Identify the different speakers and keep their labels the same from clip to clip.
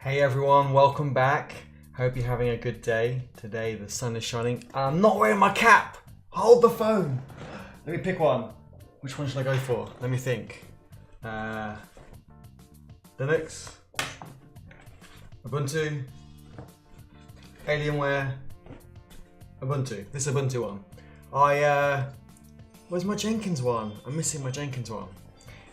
Speaker 1: Hey everyone, welcome back. Hope you're having a good day. Today the sun is shining. I'm not wearing my cap. Hold the phone. Let me pick one. Which one should I go for? Let me think. Linux, Ubuntu, Alienware, Ubuntu. This Ubuntu one. Where's my Jenkins one? I'm missing my Jenkins one.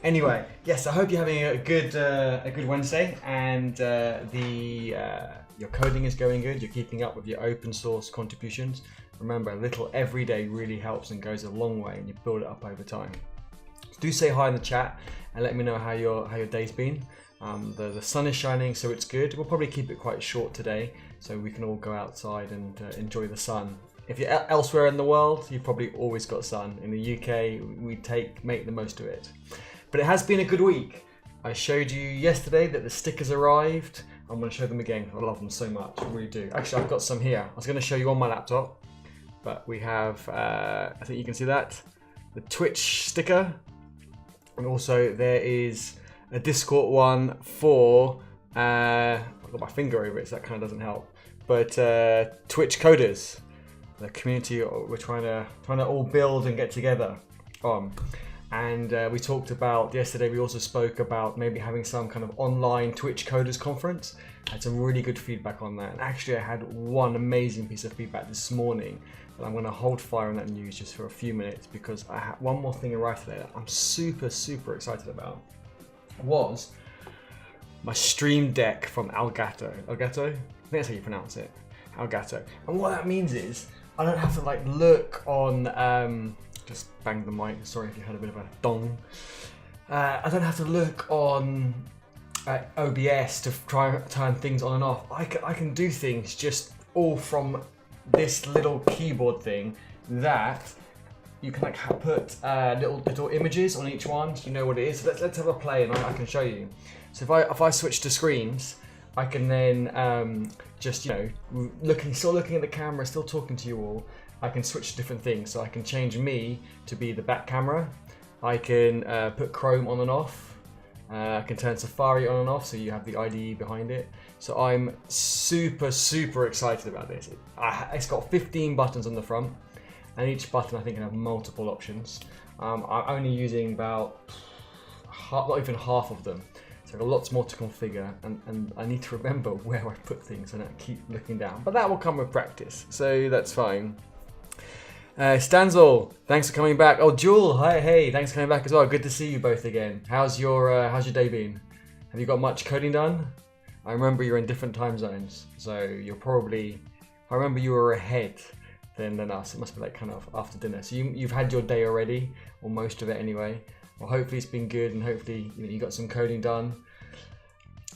Speaker 1: Anyway, yes, I hope you're having a good Wednesday, and your coding is going good. You're keeping up with your open source contributions. Remember, a little every day really helps and goes a long way, and you build it up over time. So do say hi in the chat and let me know how your day's been. The sun is shining, so it's good. We'll probably keep it quite short today, so we can all go outside and enjoy the sun. If you're elsewhere in the world, you've probably always got sun. In the UK, we make the most of it. But it has been a good week. I showed you yesterday that the stickers arrived. I'm going to show them again. I love them so much, I really do. Actually, I've got some here. I was going to show you on my laptop, but we have, I think you can see that, the Twitch sticker. And also there is a Discord one for, I've got my finger over it, so that kind of doesn't help. But TwitchCoders, the community we're trying to all build and get together on. And we talked about, yesterday we also spoke about maybe having some kind of online TwitchCoders conference. I had some really good feedback on that. And actually I had one amazing piece of feedback this morning, but I'm gonna hold fire on that news just for a few minutes because I have one more thing arrived today that I'm super excited about. Was my Stream Deck from Elgato. Elgato? I think that's how you pronounce it. Elgato. And what that means is I don't have to like look on, just bang the mic, sorry if you had a bit of a dong. I don't have to look on OBS to try and turn things on and off. I can do things just all from this little keyboard thing that you can like put little images on each one, so you know what it is. So let's have a play and I can show you. So if I switch to screens, I can then just, you know, still looking at the camera, still talking to you all. I can switch to different things. So I can change me to be the back camera. I can put Chrome on and off. I can turn Safari on and off, so you have the IDE behind it. So I'm super excited about this. It's got 15 buttons on the front, and each button I think can have multiple options. I'm only using about not even half of them. So I've got lots more to configure, and I need to remember where I put things and I keep looking down. But that will come with practice, so that's fine. Stanzel, thanks for coming back. Oh, Jewel, hey, thanks for coming back as well. Good to see you both again. How's your day been? Have you got much coding done? I remember you're in different time zones, so you're probably, I remember you were ahead than us. It must be like kind of after dinner. So you've had your day already, or most of it anyway. Well, hopefully it's been good, and hopefully you got some coding done.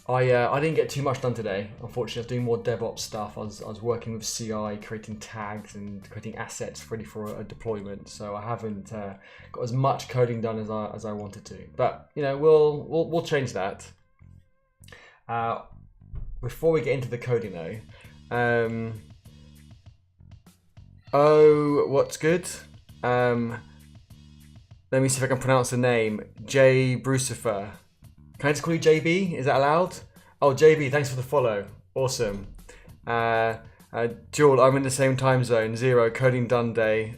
Speaker 1: I didn't get too much done today. Unfortunately, I was doing more DevOps stuff. I was working with CI, creating tags and creating assets ready for a deployment. So I haven't got as much coding done as I wanted to. But we'll change that. Before we get into the coding though, oh, what's good? Let me see if I can pronounce the name. J. Brucifer. Can I just call you JB? Is that allowed? Oh, JB, thanks for the follow. Awesome. Jewel, I'm in the same time zone. 0 coding done day.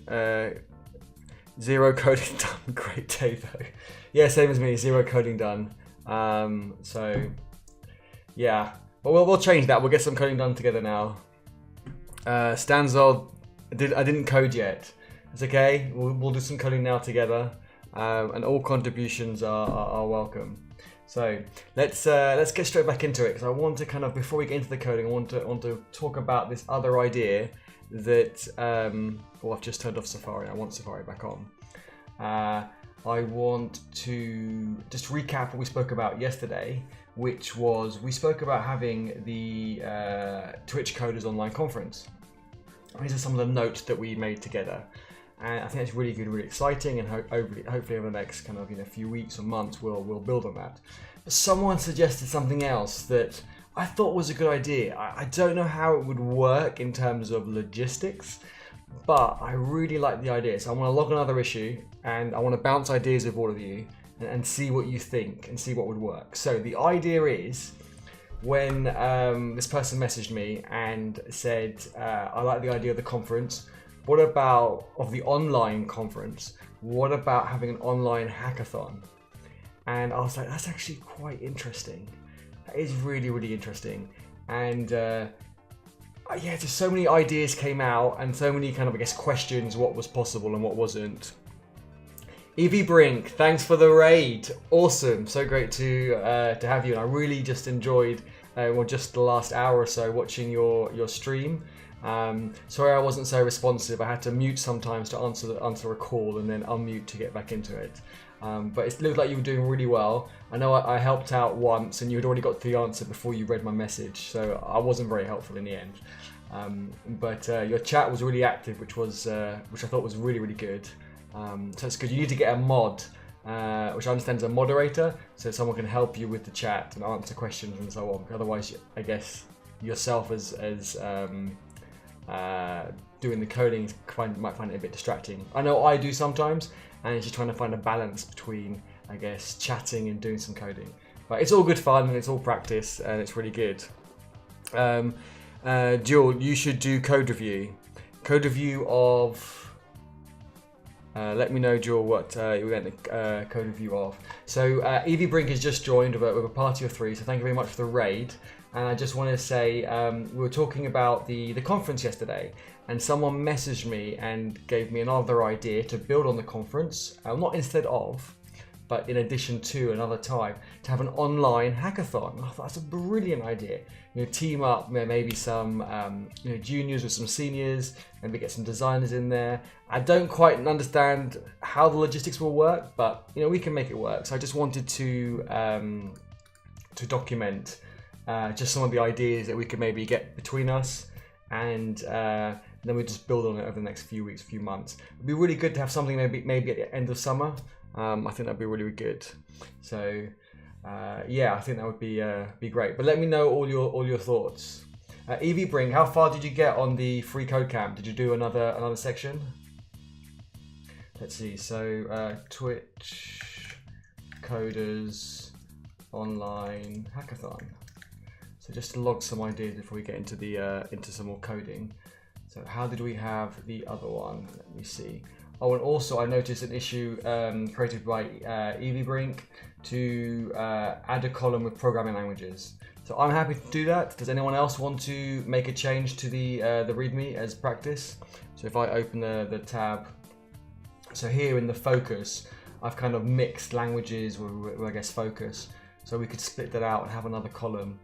Speaker 1: 0 coding done. Great day though. Yeah, same as me. 0 coding done. So yeah, well, we'll change that. We'll get some coding done together now. Stanzol, I didn't code yet. It's okay. We'll do some coding now together, and all contributions are welcome. So let's get straight back into it, because I want to kind of, before we get into the coding, I want to talk about this other idea that well, I've just turned off Safari. I want Safari back on. I want to just recap what we spoke about yesterday, which was we spoke about having the TwitchCoders online conference. These are some of the notes that we made together. And I think it's really good, really exciting, and hopefully over the next kind of few weeks or months we'll build on that. But someone suggested something else that I thought was a good idea. I don't know how it would work in terms of logistics, but I really like the idea. So I want to log another issue, and I want to bounce ideas with all of you and see what you think and see what would work. So the idea is when this person messaged me and said, I like the idea of the conference. What about of the online conference? What about having an online hackathon? And I was like, that's actually quite interesting. That is really, really interesting. And yeah, just so many ideas came out and so many kind of, I guess, questions, what was possible and what wasn't. Evie Brink, thanks for the raid. Awesome, so great to have you. And I really just enjoyed, well, just the last hour or so watching your stream. Sorry I wasn't so responsive. I had to mute sometimes to answer a call and then unmute to get back into it. But it looked like you were doing really well. I know I helped out once and you had already got the answer before you read my message, so I wasn't very helpful in the end. But your chat was really active, which I thought was really, really good. So it's good. You need to get a mod, which I understand is a moderator, so someone can help you with the chat and answer questions and so on. Otherwise, I guess yourself as doing the coding might find it a bit distracting. I know I do sometimes, and it's just trying to find a balance between, I guess, chatting and doing some coding. But it's all good fun and it's all practice and it's really good. Jewel, you should do code review. Code review of... let me know, Jewel, what you went the code review of. So Evie Brink has just joined with a party of 3, so thank you very much for the raid. And I just want to say, we were talking about the conference yesterday, and someone messaged me and gave me another idea to build on the conference, not instead of, but in addition to another time, to have an online hackathon. I thought that's a brilliant idea. Team up, maybe some juniors with some seniors, maybe get some designers in there. I don't quite understand how the logistics will work, but we can make it work. So I just wanted to document just some of the ideas that we could maybe get between us, and then we just build on it over the next few weeks, few months. It'd be really good to have something maybe at the end of summer. I think that'd be really, really good. So yeah, I think that would be great. But let me know all your thoughts. Evie Brink, how far did you get on the free code camp? Did you do another section? Let's see. So TwitchCoders online hackathon. So just to log some ideas before we get into into some more coding. So how did we have the other one? Let me see. Oh, and also I noticed an issue created by Evie Brink to add a column with programming languages. So I'm happy to do that. Does anyone else want to make a change to the README as practice? So if I open the tab, so here in the focus, I've kind of mixed languages with I guess focus. So we could split that out and have another column,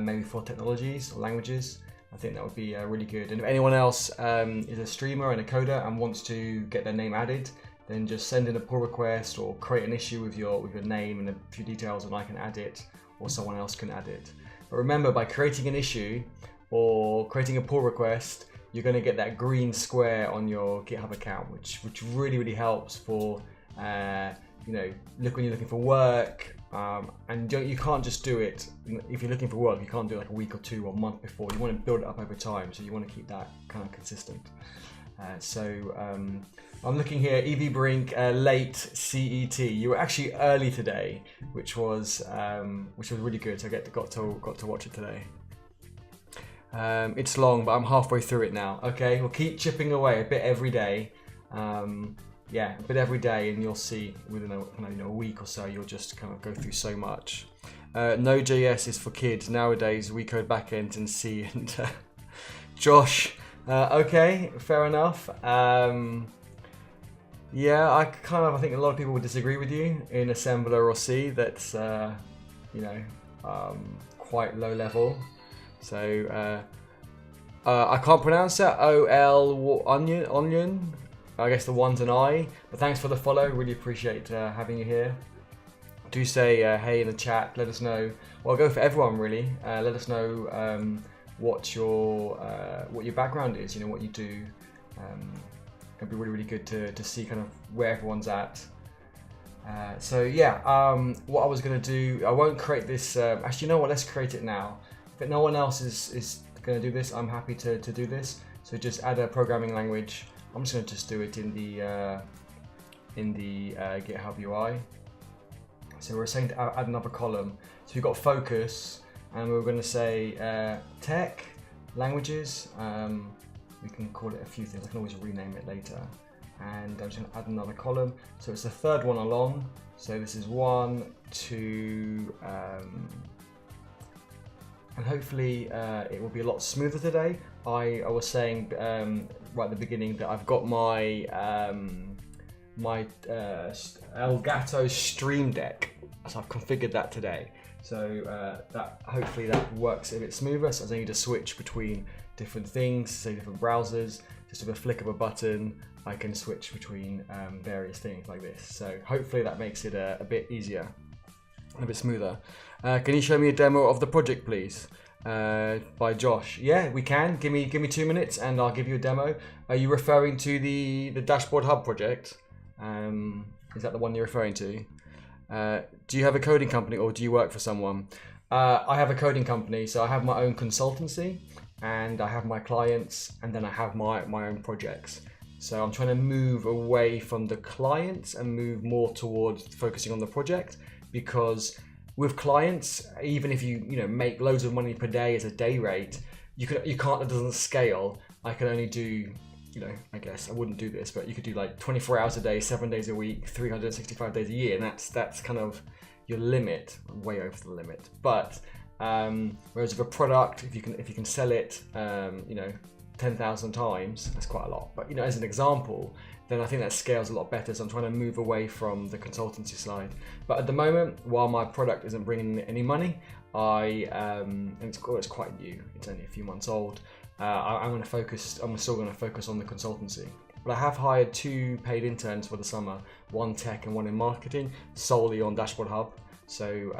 Speaker 1: maybe for technologies or languages. I think that would be really good. And if anyone else is a streamer and a coder and wants to get their name added, then just send in a pull request or create an issue with your name and a few details, and I can add it, or someone else can add it. But remember, by creating an issue or creating a pull request, you're going to get that green square on your GitHub account, which really, really helps for look when you're looking for work. And you can't just do it if you're looking for work. You can't do it like a week or 2 or a month before. You want to build it up over time, so you want to keep that kind of consistent. I'm looking here, Evie Brink, late CET. You were actually early today, which was really good. So I got to watch it today. It's long, but I'm halfway through it now. Okay, we'll keep chipping away a bit every day. Yeah, a bit every day, and you'll see within a week or so, you'll just kind of go through so much. Node.js is for kids. Nowadays, we code backends in C. And Josh, okay, fair enough. Yeah, I think a lot of people would disagree with you in assembler or C. That's quite low level. So I can't pronounce that. onion. I guess the one's an I, but thanks for the follow. Really appreciate having you here. Do say hey in the chat. Let us know. Well, I'll go for everyone really. Let us know what your background is. What you do. It'd be really, really good to see kind of where everyone's at. So yeah, what I was gonna do, I won't create this. Actually, you know what? Let's create it now. If no one else is gonna do this, I'm happy to do this. So just add a programming language. I'm just going to do it in the GitHub UI. So we're saying to add another column. So we've got focus, and we're going to say tech, languages. We can call it a few things. I can always rename it later. And I'm just going to add another column. So it's the third one along. So this is 1, 2, and hopefully it will be a lot smoother today. I was saying right at the beginning that I've got my my Elgato Stream Deck, so I've configured that today. So that hopefully that works a bit smoother. So I need to switch between different things, say different browsers. Just with a flick of a button, I can switch between various things like this. So hopefully that makes it a bit easier, a bit smoother. Can you show me a demo of the project, please? By Josh. Yeah, we can. Give me 2 minutes, and I'll give you a demo. Are you referring to the DashboardHub project? Is that the one you're referring to? Do you have a coding company, or do you work for someone? I have a coding company, so I have my own consultancy, and I have my clients, and then I have my own projects. So I'm trying to move away from the clients and move more towards focusing on the project, because with clients, even if you make loads of money per day as a day rate, you can't, it doesn't scale. I can only do, I guess I wouldn't do this, but you could do like 24 hours a day, 7 days a week, 365 days a year, and that's kind of your limit, way over the limit. But whereas with a product, if you can sell it, 10,000 times, that's quite a lot. But as an example, then I think that scales a lot better. So I'm trying to move away from the consultancy side. But at the moment, while my product isn't bringing in any money, and it's quite new, it's only a few months old, I'm still going to focus on the consultancy. But I have hired 2 paid interns for the summer, 1 tech and 1 in marketing, solely on DashboardHub. So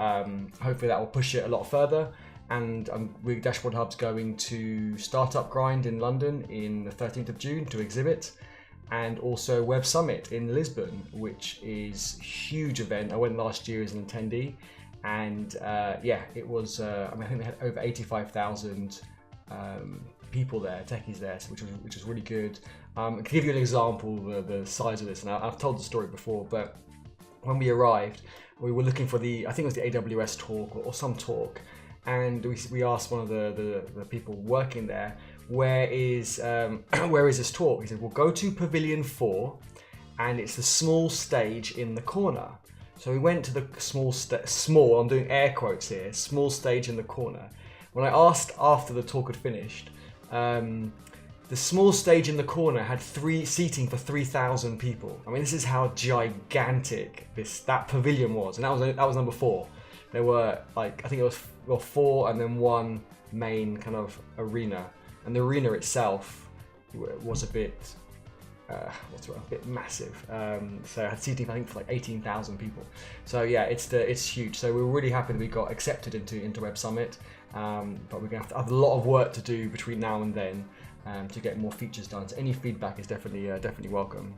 Speaker 1: hopefully that will push it a lot further. And DashboardHub's going to Startup Grind in London in the 13th of June to exhibit, and also Web Summit in Lisbon, which is a huge event. I went last year as an attendee, and it was, I think they had over 85,000 people there, techies there, which was really good. I can give you an example of the size of this, and I've told the story before, but when we arrived, we were looking for I think it was the AWS talk or some talk, and we asked one of the people working there, where is this talk? He said, well, go to Pavilion 4, and it's the small stage in the corner. So we went to the small, I'm doing air quotes here, small stage in the corner. When I asked after the talk had finished, the small stage in the corner had seating for 3,000 people. I mean, this is how gigantic that pavilion was, and that was number 4. There were I think it was 4 and then 1 main kind of arena, and the arena itself was a bit massive. So I had seating I think for like 18,000 people. So yeah, it's huge. So we were really happy that we got accepted into Web Summit, but we're gonna have to have a lot of work to do between now and then to get more features done. So any feedback is definitely welcome.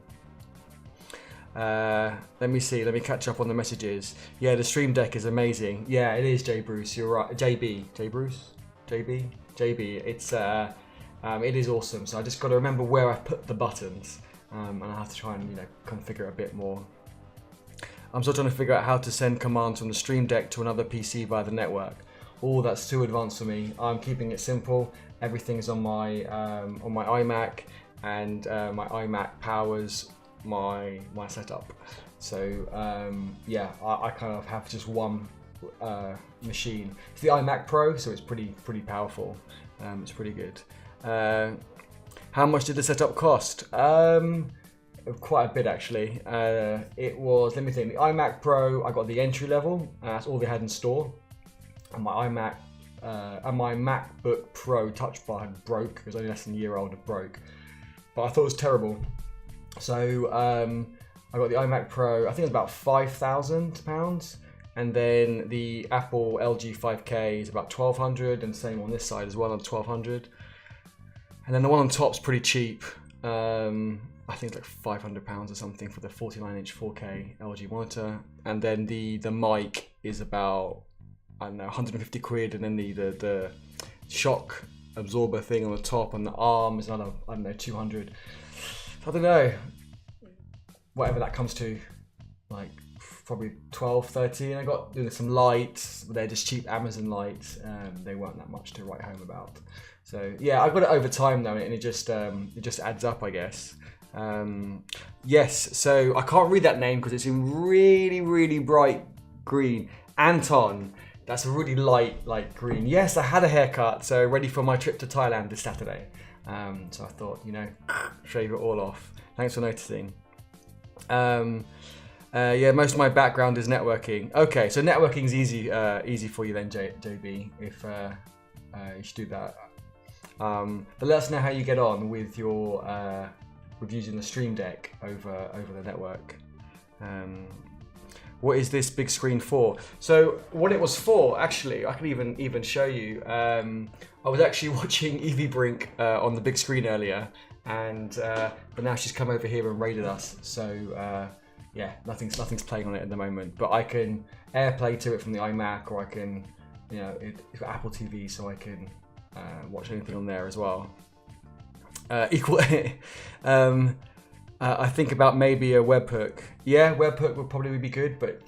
Speaker 1: Let me see. Let me catch up on the messages. Yeah, the Stream Deck is amazing. Yeah, it is, J Bruce. You're right. JB. It is awesome. So I just got to remember where I put the buttons, and I have to try and configure a bit more. I'm still trying to figure out how to send commands from the Stream Deck to another PC via the network. Oh, that's too advanced for me. I'm keeping it simple. Everything is on my iMac, and my iMac powers my setup. So I kind of have just one machine. It's the iMac Pro, so it's pretty powerful. It's pretty good. How much did the setup cost? Quite a bit actually. It was, let me think, the iMac Pro, I got the entry level, that's all they had in store. And my iMac and my MacBook Pro Touch Bar had broke. It was only less than a year old, it broke. But I thought it was terrible. So I got the iMac Pro, I think it was about £5,000. And then the Apple LG 5K is about £1,200, and same on this side as well, on £1,200. And then the one on top's pretty cheap. I think it's like £500 or something for the 49-inch 4K LG monitor. And then the mic is about, I don't know, 150 quid, and then the shock absorber thing on the top, and the arm is another, I don't know, 200. I don't know, whatever that comes to, like probably 12, 13. I got some lights. They're just cheap Amazon lights. They weren't that much to write home about. So yeah, I got it over time though, and it just adds up, I guess. Yes, so I can't read that name because it's in really, really bright green. Anton, that's a really light green. Yes, I had a haircut, so ready for my trip to Thailand this Saturday. So I thought, shave it all off. Thanks for noticing. Yeah, most of my background is networking. Okay, so networking is easy for you then, JB, if you should do that. But let us know how you get on with your with using the Stream Deck over the network. What is this big screen for? So what it was for, actually, I can even show you. I was actually watching Evie Brink on the big screen earlier, and but now she's come over here and raided us. So yeah, nothing's playing on it at the moment. But I can AirPlay to it from the iMac, or I can, it's got Apple TV, so I can watch anything on there as well. I think about maybe a webhook. Yeah, webhook would probably be good, but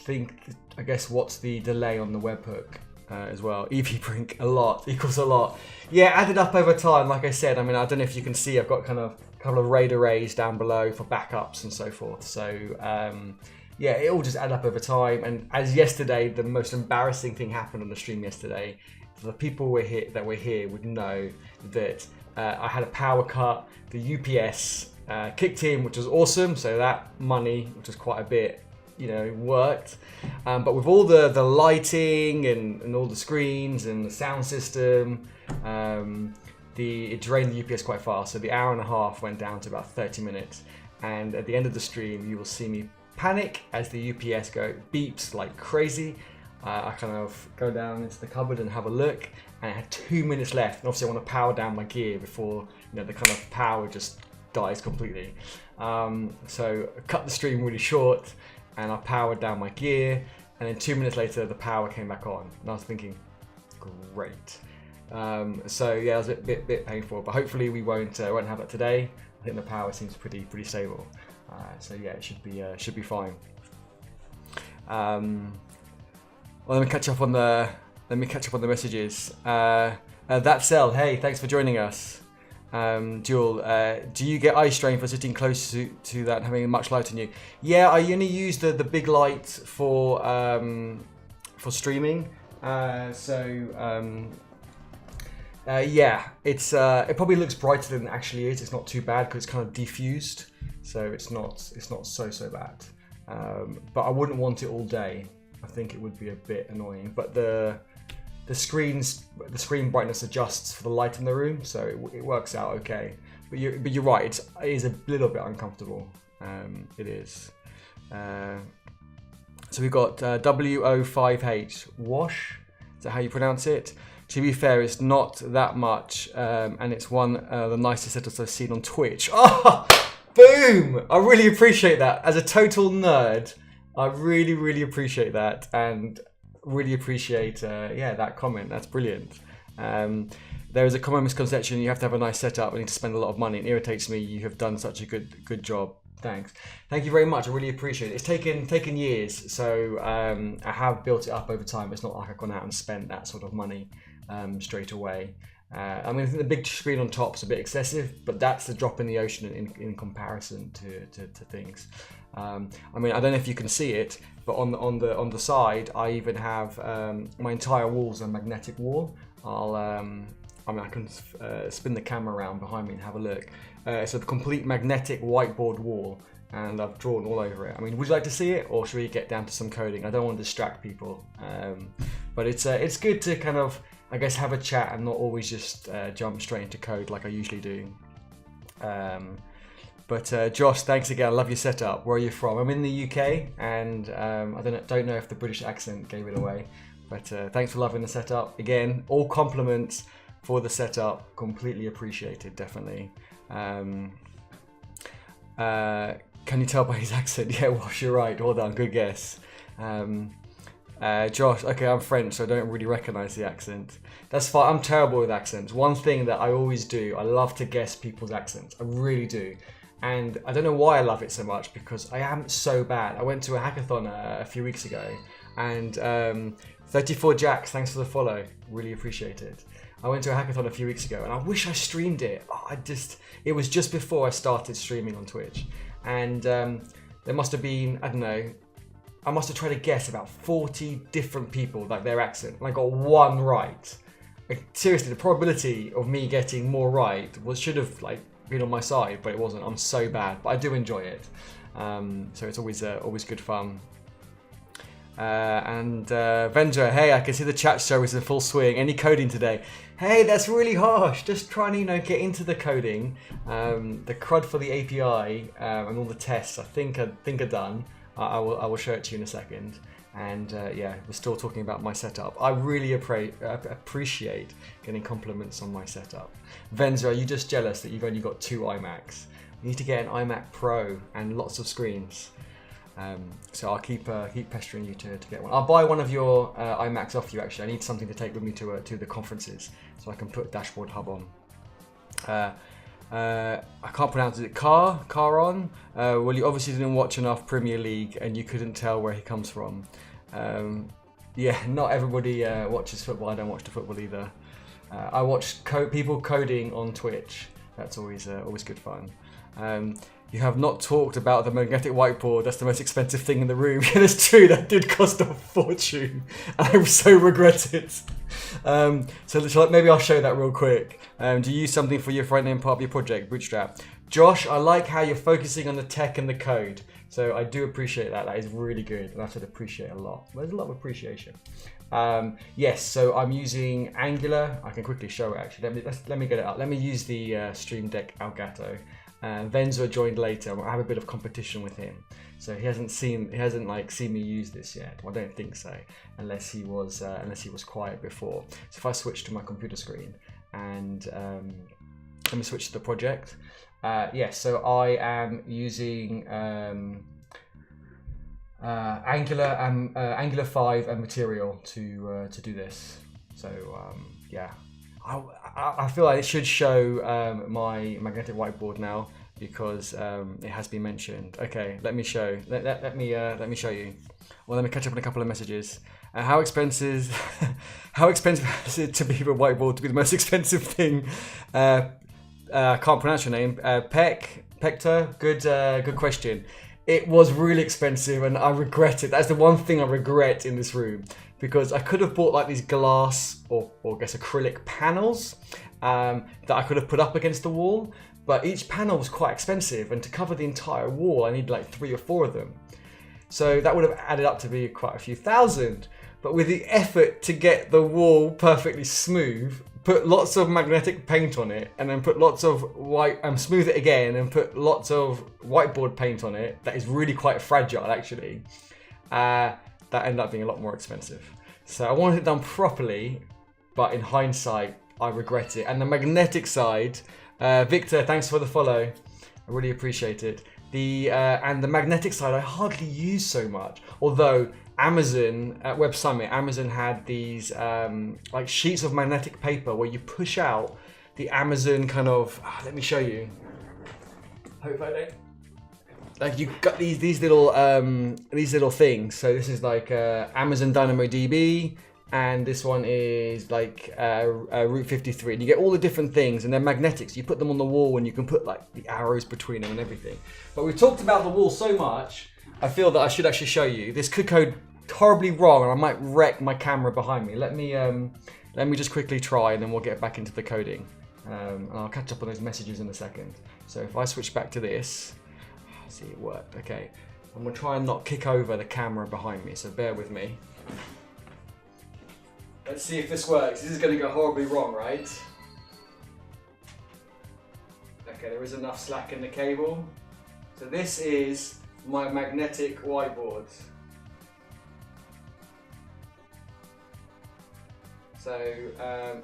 Speaker 1: I guess what's the delay on the webhook as well? Evie Brink, a lot equals a lot. Yeah, added up over time. Like I said, I mean, I don't know if you can see, I've got kind of a couple of RAID arrays down below for backups and so forth. So yeah, it all just add up over time. And as yesterday, the most embarrassing thing happened on the stream yesterday. The people that were here would know that I had a power cut. The UPS kicked in, which was awesome. So that money, which was quite a bit, worked. But with all the lighting and all the screens and the sound system, it drained the UPS quite fast. So the hour and a half went down to about 30 minutes. And at the end of the stream, you will see me panic as the UPS beeps like crazy. I kind of go down into the cupboard and have a look, and I had 2 minutes left. And obviously I want to power down my gear before the kind of power just dies completely. So I cut the stream really short, and I powered down my gear, and then 2 minutes later the power came back on, and I was thinking, great. So yeah, it was a bit painful, but hopefully we won't have that today. I think the power seems pretty stable. So yeah, it should be fine. Well, let me catch up on the messages. That cell, hey, thanks for joining us. Jewel, do you get eye strain for sitting close to that and having much light on you? Yeah, I only use the big light for streaming. Yeah, it probably looks brighter than it actually is. It's not too bad because it's kind of diffused, so it's not so bad. But I wouldn't want it all day. I think it would be a bit annoying. But the screen brightness adjusts for the light in the room, so it works out okay. But you're right. It is a little bit uncomfortable. It is. So we've got W05H wash. Is that how you pronounce it? To be fair, it's not that much, and it's one of the nicest setups I've seen on Twitch. Oh, boom! I really appreciate that. As a total nerd, I really appreciate that, and really appreciate that comment. That's brilliant. There is a common misconception: you have to have a nice setup and need to spend a lot of money. It irritates me. You have done such a good job. Thanks. Thank you very much. I really appreciate it. It's taken years, so I have built it up over time. It's not like I've gone out and spent that sort of money straight away. I mean, I think the big screen on top is a bit excessive, but that's a drop in the ocean in comparison to things. I mean, I don't know if you can see it, but on the side, I even have my entire wall's a magnetic wall. I can spin the camera around behind me and have a look. It's a complete magnetic whiteboard wall, and I've drawn all over it. I mean, would you like to see it, or should we get down to some coding? I don't want to distract people, but it's good to kind of, I guess, have a chat and not always just jump straight into code like I usually do. But Josh, thanks again. I love your setup. Where are you from? I'm in the UK, and I don't know if the British accent gave it away, but thanks for loving the setup. Again, all compliments for the setup, completely appreciated, definitely. Can you tell by his accent? Yeah, Wash, you're right. Well done, good guess. Josh, okay, I'm French, so I don't really recognise the accent. That's fine. I'm terrible with accents. One thing that I always do, I love to guess people's accents. I really do. And I don't know why I love it so much, because I am so bad. I went to a hackathon a few weeks ago, and 34 Jacks, thanks for the follow. Really appreciate it. I went to a hackathon a few weeks ago, and I wish I streamed it. It was just before I started streaming on Twitch. And there must have been, I don't know, I must have tried to guess about 40 different people, like their accent, and I got one right. Like, seriously, the probability of me getting more right should have like been on my side, but it wasn't. I'm so bad, but I do enjoy it. So it's always good fun. Vendra, hey, I can see the chat show is in full swing. Any coding today? Hey, that's really harsh. Just trying to, get into the coding. The CRUD for the API and all the tests, I think are done. I will show it to you in a second. And yeah, we're still talking about my setup. I really appreciate getting compliments on my setup. Vendra, are you just jealous that you've only got 2 iMacs? You need to get an iMac Pro and lots of screens. So I'll keep pestering you to get one. I'll buy one of your iMacs off you. Actually, I need something to take with me to the conferences, so I can put DashboardHub on. I can't pronounce it. Caron. Well, you obviously didn't watch enough Premier League, and you couldn't tell where he comes from. Yeah, not everybody watches football. I don't watch the football either. I watch people coding on Twitch. That's always good fun. You have not talked about the magnetic whiteboard. That's the most expensive thing in the room. Yeah, that's true. That did cost a fortune. I so regret it. So maybe I'll show that real quick. Do you use something for your front end part of your project, Bootstrap? Josh, I like how you're focusing on the tech and the code. So I do appreciate that. That is really good. And I should appreciate a lot. There's a lot of appreciation. Yes, so I'm using Angular. I can quickly show it actually. Let me get it up. Let me use the Stream Deck Elgato. Venzo joined later. I have a bit of competition with him, so he hasn't seen me use this yet. Well, I don't think so, unless he was quiet before. So if I switch to my computer screen and let me switch to the project. Yes, so I am using Angular 5 and Material to do this. So yeah. I feel like it should show my magnetic whiteboard now, because it has been mentioned. Okay, let me show. Let me show you. Well, let me catch up on a couple of messages. How expensive is it to be a whiteboard to be the most expensive thing? I can't pronounce your name. Pector. Good question. It was really expensive, and I regret it. That's the one thing I regret in this room, because I could have bought like these glass or I guess acrylic panels that I could have put up against the wall, but each panel was quite expensive, and to cover the entire wall I need like 3 or 4 of them. So that would have added up to be quite a few thousand. But with the effort to get the wall perfectly smooth, put lots of magnetic paint on it, and then put lots of white and smooth it again, and put lots of whiteboard paint on it, that is really quite fragile actually. That ended up being a lot more expensive. So I wanted it done properly, but in hindsight, I regret it. And the magnetic side, Victor, thanks for the follow. I really appreciate it. And the magnetic side, I hardly use so much. Although Amazon, at Web Summit, Amazon had these like sheets of magnetic paper where you push out the Amazon kind of, let me show you. Hope I don't. Like you've got these little things. So this is like Amazon DynamoDB, and this one is like Route 53. And you get all the different things, and they're magnetics. You put them on the wall, and you can put like the arrows between them and everything. But we've talked about the wall so much, I feel that I should actually show you. This could code horribly wrong, and I might wreck my camera behind me. Let me just quickly try, and then we'll get back into the coding. And I'll catch up on those messages in a second. So if I switch back to this. See, it worked. Okay, I'm gonna try and not kick over the camera behind me, so bear with me. Let's see if this works. This is gonna go horribly wrong, right? Okay, there is enough slack in the cable. So this is my magnetic whiteboard. So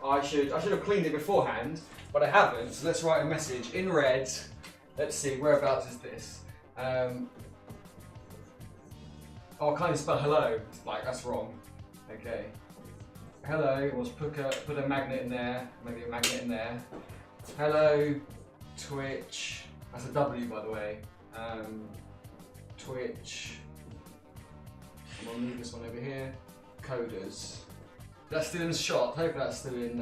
Speaker 1: I should have cleaned it beforehand, but I haven't. So let's write a message in red. Let's see, whereabouts is this? Oh, I can't even spell hello. Like, that's wrong. Okay. Hello, let's put a magnet in there. Maybe a magnet in there. Hello, Twitch. That's a W, by the way. Twitch. I'm gonna move this one over here. Coders. That's still in the shot. Hope that's still in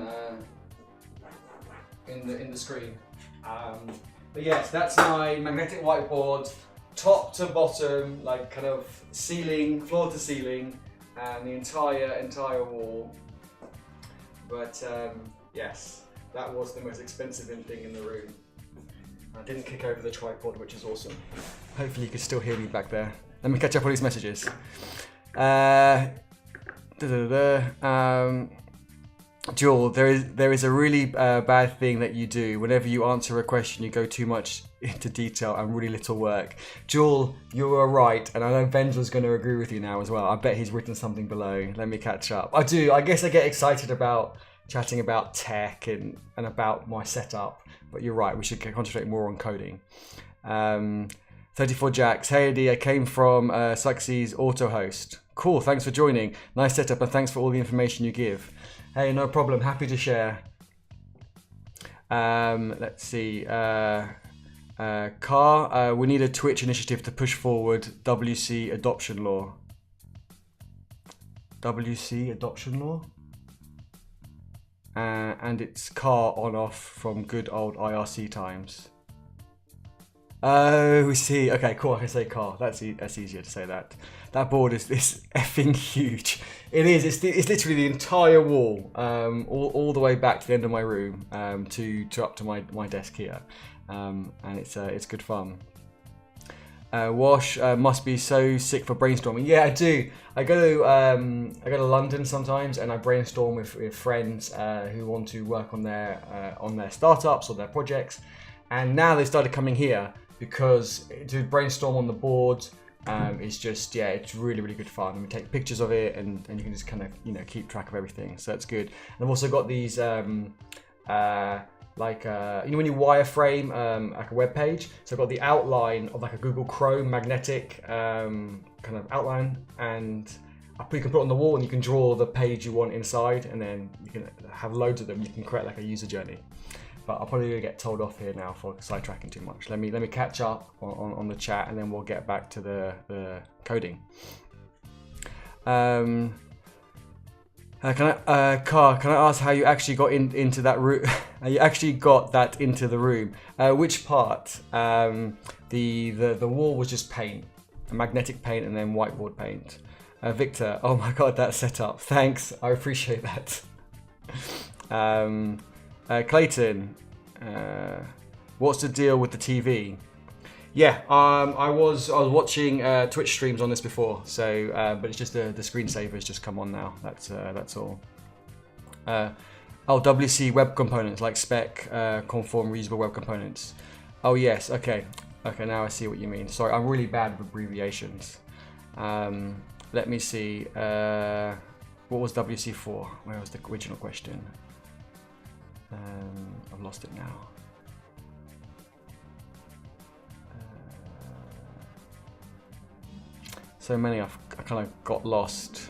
Speaker 1: the screen. But yes, that's my magnetic whiteboard, top to bottom, like kind of ceiling, floor to ceiling, and the entire wall. But yes, that was the most expensive thing in the room. I didn't kick over the tripod, which is awesome. Hopefully you can still hear me back there. Let me catch up on these messages. Jewel, there is a really bad thing that you do. Whenever you answer a question, you go too much into detail and really little work. Jewel, you are right, and I know Benja's going to agree with you now as well. I bet he's written something below. Let me catch up. I do. I guess I get excited about chatting about tech and about my setup, but you're right. We should concentrate more on coding. 34 Jacks. Hey Eddie, I came from Suxy's auto host. Cool, thanks for joining. Nice setup and thanks for all the information you give. Hey, no problem, happy to share. Let's see. Car, we need a Twitch initiative to push forward WC adoption law. WC adoption law? And it's car on off from good old IRC times. Oh, we see. Okay, cool. I can say car. That's easier to say that. That board is effing huge. It is. It's literally the entire wall, all the way back to the end of my room, to up to my desk here, and it's good fun. Wash must be so sick for brainstorming. Yeah, I do. I go to London sometimes, and I brainstorm with friends who want to work on their startups or their projects. And now they started coming here because to brainstorm on the board is just, yeah, it's really, really good fun. And we take pictures of it, and you can just kind of, keep track of everything. So that's good. And I've also got these when you wireframe like a web page. So I've got the outline of like a Google Chrome magnetic kind of outline, and you can put it on the wall, and you can draw the page you want inside, and then you can have loads of them. You can create like a user journey. But I'll probably get told off here now for sidetracking too much. Let me catch up on the chat, and then we'll get back to the coding. Can I ask how you actually got into that room? How you actually got that into the room? Which part? The wall was just paint, magnetic paint, and then whiteboard paint. Victor, oh my god, that setup. Thanks, I appreciate that. Clayton, what's the deal with the TV? Yeah, I was watching Twitch streams on this before, so but it's just the screensaver's just come on now. That's all. WC web components like spec, conform, reusable web components. Oh yes, okay, now I see what you mean. Sorry, I'm really bad with abbreviations. Let me see. What was WC for? Where was the original question? I've lost it now. So many I kind of got lost.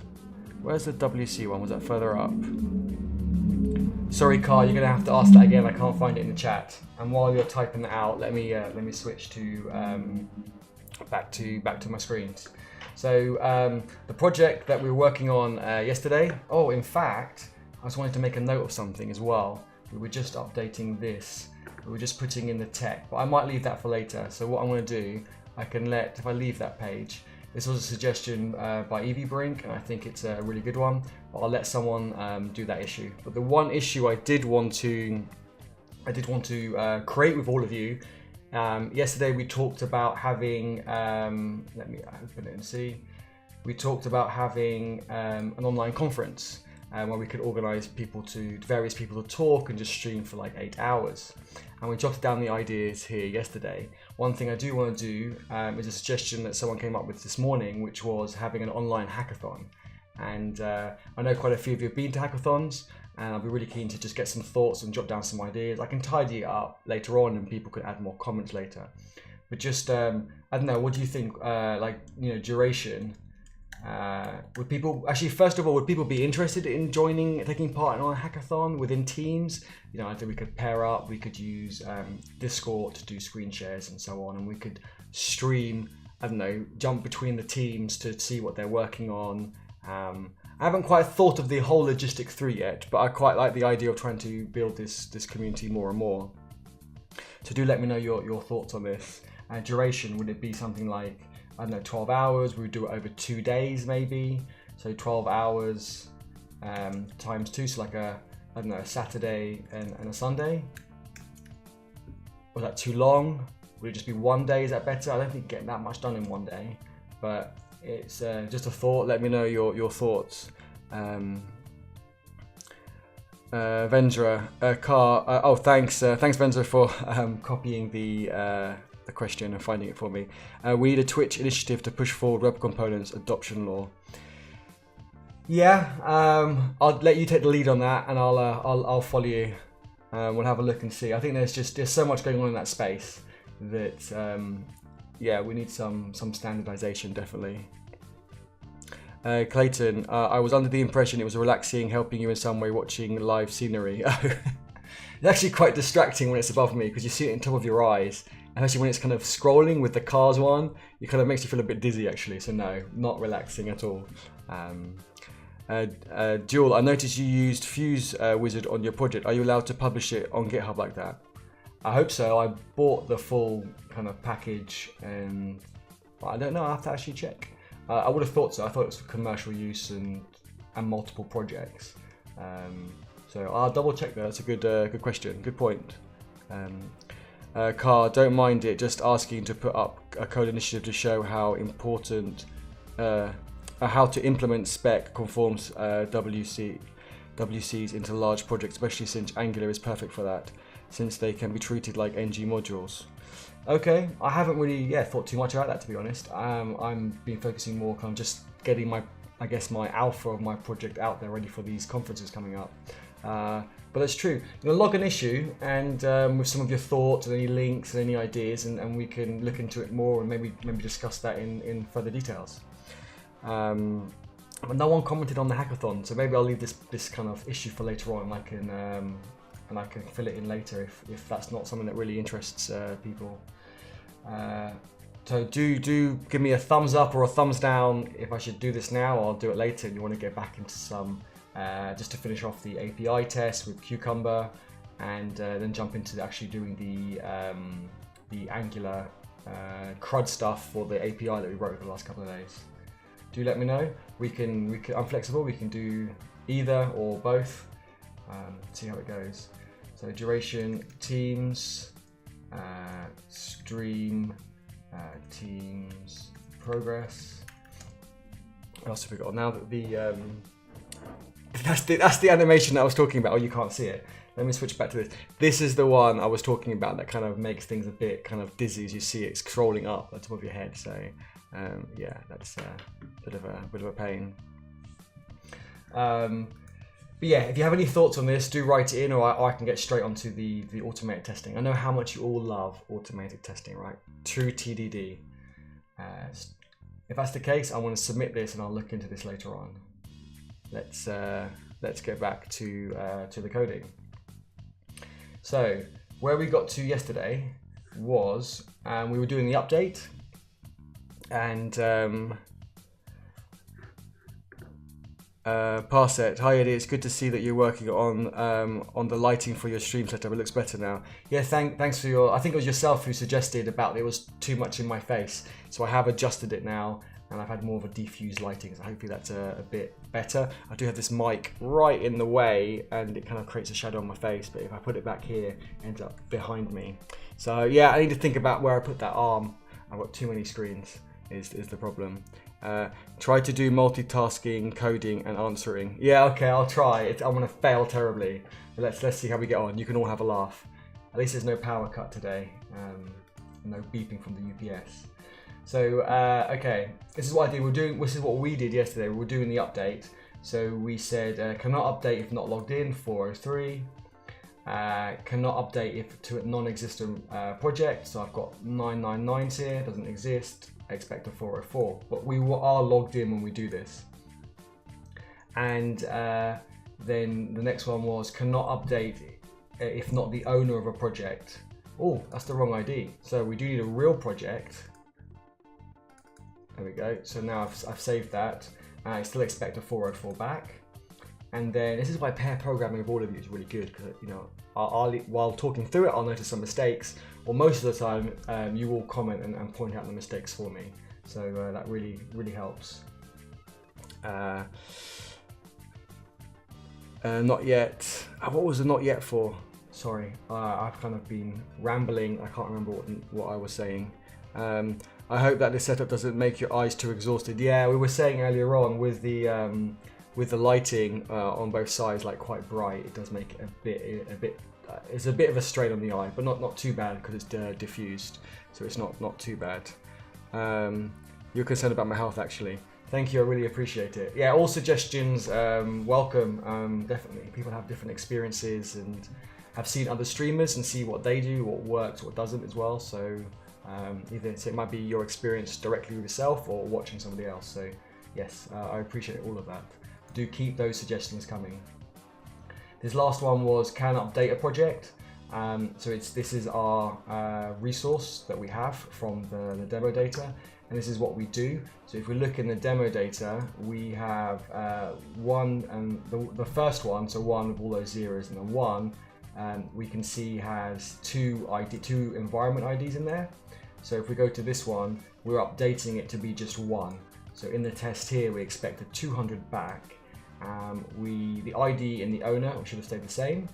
Speaker 1: Where's the WC one? Was that further up? Sorry, Carl, you're gonna have to ask that again. I can't find it in the chat. And while you're typing that out, let me switch to back to my screens. So the project that we were working on yesterday. Oh, in fact, I just wanted to make a note of something as well. We were just updating this. We were just putting in the tech, but I might leave that for later. So what I'm going to do, if I leave that page, this was a suggestion by Evie Brink, and I think it's a really good one. But I'll let someone do that issue. But the one issue I did want to create with all of you. Yesterday we talked about having. Let me open it and see. We talked about having an online conference. Where we could organise various people to talk and just stream for like 8 hours. And we jotted down the ideas here yesterday. One thing I do want to do is a suggestion that someone came up with this morning, which was having an online hackathon. And I know quite a few of you have been to hackathons, and I'll be really keen to just get some thoughts and jot down some ideas. I can tidy it up later on, and people can add more comments later. But just, I don't know, what do you think, duration? Would people actually, first of all, would people be interested in taking part in a hackathon within teams? You know, I think we could pair up. We could use Discord to do screen shares and so on, and we could stream. I don't know, jump between the teams to see what they're working on. I haven't quite thought of the whole logistics through yet, but I quite like the idea of trying to build this community more and more. So do let me know your thoughts on this. Duration, would it be something like, I don't know, 12 hours? We would do it over 2 days maybe. So 12 hours times 2, so like a Saturday and a Sunday. Was that too long? Would it just be 1 day? Is that better? I don't think getting that much done in 1 day, but it's just a thought. Let me know your thoughts. Vendra, oh, thanks Vendra for copying the question and finding it for me. We need a Twitch initiative to push forward web components adoption law. Yeah, I'll let you take the lead on that, and I'll follow you. We'll have a look and see. I think there's so much going on in that space that yeah, we need some standardization definitely. Clayton, I was under the impression it was relaxing, helping you in some way watching live scenery. It's actually quite distracting when it's above me because you see it in top of your eyes, and actually when it's kind of scrolling with the cars one, it kind of makes you feel a bit dizzy actually. So no, not relaxing at all. Jewel, I noticed you used Fuse Wizard on your project. Are you allowed to publish it on GitHub like that? I hope so. I bought the full kind of package, and I don't know. I have to actually check. I would have thought so. I thought it was for commercial use and multiple projects. So I'll double check that. That's a good question. Good point. Car, don't mind it. Just asking to put up a code initiative to show how important, how to implement spec conforms WCs into large projects, especially since Angular is perfect for that, since they can be treated like ng modules. Okay, I haven't really thought too much about that, to be honest. I'm been focusing more on just getting my alpha of my project out there ready for these conferences coming up. But it's true. You know, log an issue and with some of your thoughts and any links and any ideas, and we can look into it more and maybe discuss that in further details. But no one commented on the hackathon, so maybe I'll leave this kind of issue for later on, and I can fill it in later if that's not something that really interests people. So do give me a thumbs up or a thumbs down if I should do this now, or I'll do it later and you want to get back into some, just to finish off the API test with Cucumber, and then jump into actually doing the Angular CRUD stuff for the API that we wrote over the last couple of days. Do let me know. I'm flexible. We can do either or both. See how it goes. So duration, teams, stream, teams, progress. What else have we got? Now that that's the animation that I was talking about. Oh, you can't see it. Let me switch back to this. This is the one I was talking about that kind of makes things a bit kind of dizzy as you see it scrolling up at the top of your head. So yeah, that's a bit of a pain. But yeah, if you have any thoughts on this, do write it in, or I can get straight onto the automated testing. I know how much you all love automated testing, right? True TDD. If that's the case, I want to submit this, and I'll look into this later on. Let's get back to the coding. So where we got to yesterday was we were doing the update, and Parset, hi Eddie, it's good to see that you're working on the lighting for your stream setup. It looks better now. Yeah, thanks for your, I think it was yourself who suggested about it was too much in my face. So I have adjusted it now, and I've had more of a diffused lighting, so hopefully that's a bit better. I do have this mic right in the way, and it kind of creates a shadow on my face, but if I put it back here, it ends up behind me. So yeah, I need to think about where I put that arm. I've got too many screens, is the problem. Try to do multitasking, coding, and answering. Yeah, okay, I'll try. I'm gonna fail terribly. But let's see how we get on. You can all have a laugh. At least there's no power cut today. No beeping from the UPS. So okay, this is what I did. This is what we did yesterday. We were doing the update. So we said cannot update if not logged in. 403. cannot update if to a non-existent project. So I've got 999s here, doesn't exist. I expect a 404, but we are logged in when we do this. And then the next one was cannot update if not the owner of a project. Oh, that's the wrong ID. So we do need a real project. There we go. So now I've saved that. I still expect a 404 back. And then this is why pair programming with all of you is really good, because while talking through it, I'll notice some mistakes, or most of the time you will comment and point out the mistakes for me. So that really helps. Not yet. What was the not yet for? Sorry, I've kind of been rambling. I can't remember what I was saying. I hope that this setup doesn't make your eyes too exhausted. Yeah, we were saying earlier on with the lighting on both sides, like quite bright, it does make it a bit. It's a bit of a strain on the eye, but not too bad because it's diffused, so it's not too bad. You're concerned about my health, actually. Thank you, I really appreciate it. Yeah, all suggestions welcome. Definitely, people have different experiences and have seen other streamers and see what they do, what works, what doesn't as well. So it might be your experience directly with yourself or watching somebody else. So yes, I appreciate all of that. Do keep those suggestions coming. This last one was can update a project. So this is our resource that we have from the demo data, and this is what we do. So if we look in the demo data, we have one, and the first one, so one with all those zeros, and then one, we can see has two environment IDs in there. So if we go to this one, we're updating it to be just one. So in the test here, we expect a 200 back. The ID in the owner should have stayed the same,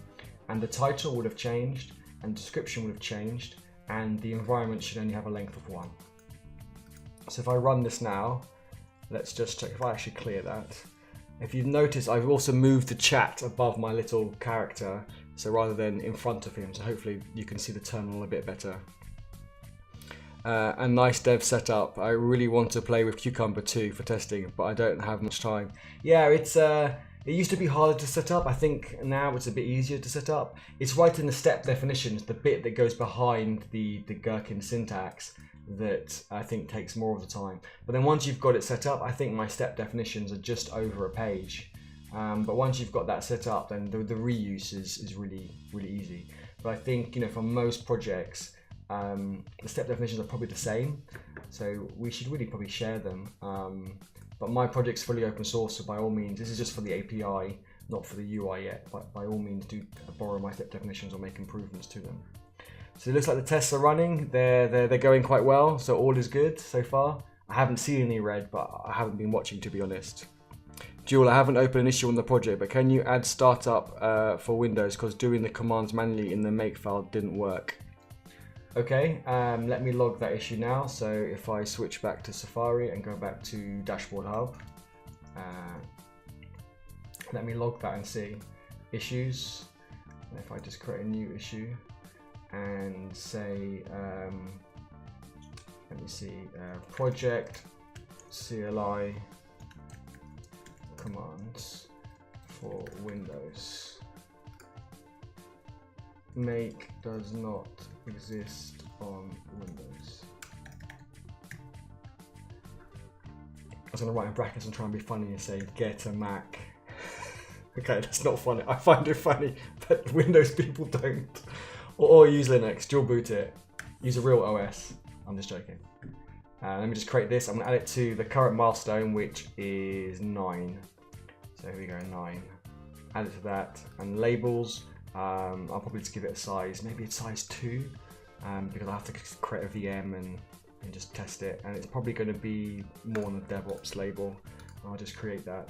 Speaker 1: and the title would have changed, and description would have changed, and the environment should only have a length of 1. So if I run this now, let's just check if I actually clear that. If you've noticed, I've also moved the chat above my little character, so rather than in front of him, so hopefully you can see the terminal a bit better. A nice dev setup. I really want to play with Cucumber 2 for testing, but I don't have much time. Yeah, it used to be harder to set up. I think now it's a bit easier to set up. It's right in the step definitions, the bit that goes behind the Gherkin syntax, that I think takes more of the time. But then once you've got it set up, I think my step definitions are just over a page. But once you've got that set up, then the reuse is really easy. But I think for most projects, the step definitions are probably the same, so we should really probably share them. But my project's fully open source, so by all means, this is just for the API, not for the UI yet, but by all means do borrow my step definitions or make improvements to them. So it looks like the tests are running, they're going quite well, so all is good so far. I haven't seen any red, but I haven't been watching, to be honest. Jewel, I haven't opened an issue on the project, but can you add startup for Windows, because doing the commands manually in the make file didn't work. Okay, let me log that issue now. So if I switch back to Safari and go back to DashboardHub, let me log that and see issues. And if I just create a new issue and say, let me see, project CLI commands for Windows. Make does not exist on Windows. I was going to write in brackets and try and be funny and say get a Mac. Okay, that's not funny. I find it funny, but Windows people don't. Or use Linux, dual boot it. Use a real OS. I'm just joking. Let me just create this. I'm going to add it to the current milestone, which is 9. So here we go, 9. Add it to that. And labels. I'll probably just give it a size, maybe it's size 2, because I have to create a VM and just test it, and it's probably going to be more on the DevOps label. I'll just create that.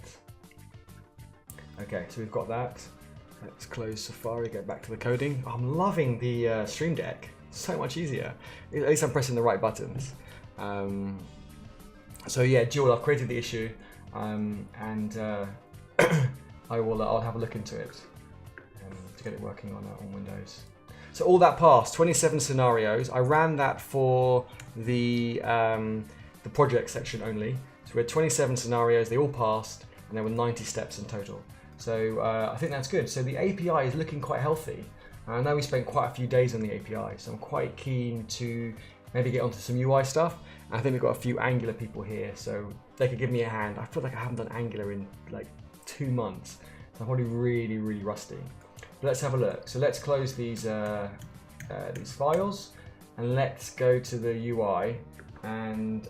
Speaker 1: Okay, so we've got that. Let's close Safari, get back to the coding. I'm loving the Stream Deck, so much easier. At least I'm pressing the right buttons. So yeah, Jewel, I've created the issue, and I'll have a look into it. To get it working on Windows. So all that passed, 27 scenarios. I ran that for the project section only. So we had 27 scenarios, they all passed, and there were 90 steps in total. So I think that's good. So the API is looking quite healthy. I know we spent quite a few days on the API, so I'm quite keen to maybe get onto some UI stuff. I think we've got a few Angular people here, so they could give me a hand. I feel like I haven't done Angular in like 2 months, so I'm probably really, really rusty. But let's have a look. So let's close these files, and let's go to the UI and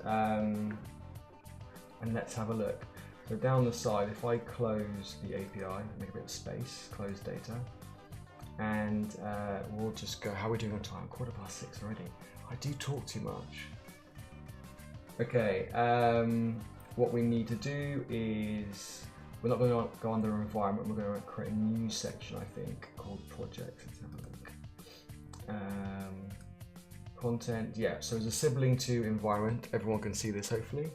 Speaker 1: let's have a look. So down the side, if I close the API, make a bit of space, close data, and we'll just go, how are we doing on time? 6:15 already. I do talk too much. Okay, what we need to do is, we're not going to go under environment, we're going to create a new section, I think, called projects. Let's have a look. Content, yeah, so as a sibling to environment, everyone can see this hopefully.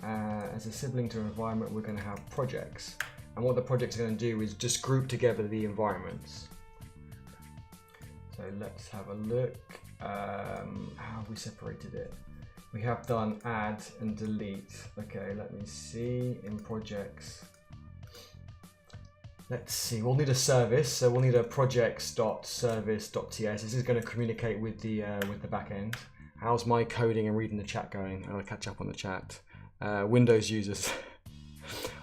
Speaker 1: As a sibling to environment, we're going to have projects. And what the projects are going to do is just group together the environments. So let's have a look. How have we separated it? We have done add and delete. Okay, let me see in projects. Let's see, we'll need a service. So we'll need a projects.service.ts. This is going to communicate with the backend. How's my coding and reading the chat going? I'll catch up on the chat. Windows users.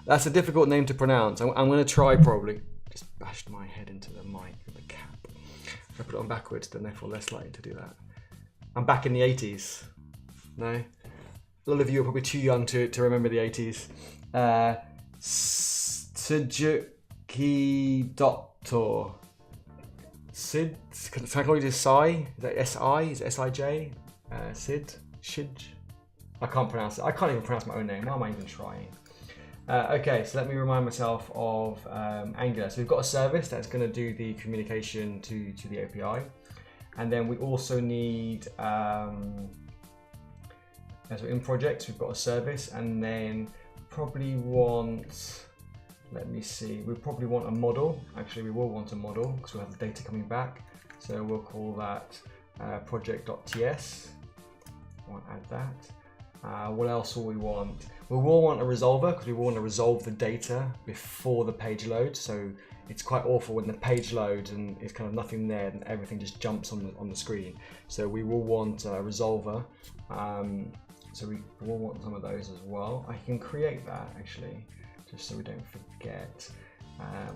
Speaker 1: That's a difficult name to pronounce. I'm going to try probably. Just bashed my head into the mic with the cap. If I put it on backwards, then therefore less likely to do that. I'm back in the 80s. No? A lot of you are probably too young to remember the 80s. Suzuki Doctor. Sid? Can I call you this Sai? Is that S-I? Is it S-I-J? Sid? Shij? I can't pronounce it. I can't even pronounce my own name. Why am I even trying? Okay, so let me remind myself of Angular. So we've got a service that's going to do the communication to the API. And then we also need, so in projects, we've got a service, and then probably want, let me see, we probably want a model. Actually, we will want a model because we'll have the data coming back. So we'll call that project.ts. I want to add that. What else will we want? We will want a resolver because we want to resolve the data before the page loads. So it's quite awful when the page loads and it's kind of nothing there and everything just jumps on the screen. So we will want a resolver. So we will want some of those as well. I can create that actually, just so we don't forget.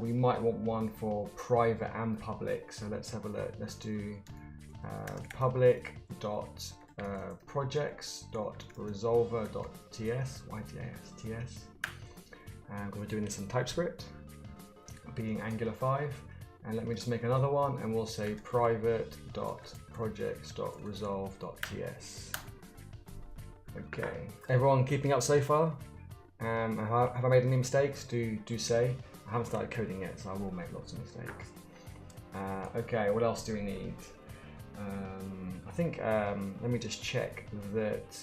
Speaker 1: We might want one for private and public. So let's have a look. Let's do public.projects.resolver.ts, YTASTS. And we're doing this in TypeScript, being Angular 5. And let me just make another one, and we'll say private.projects.resolve.ts. Okay, everyone keeping up so far? Have I made any mistakes? Do say. I haven't started coding yet, so I will make lots of mistakes. Okay, what else do we need? I think, let me just check that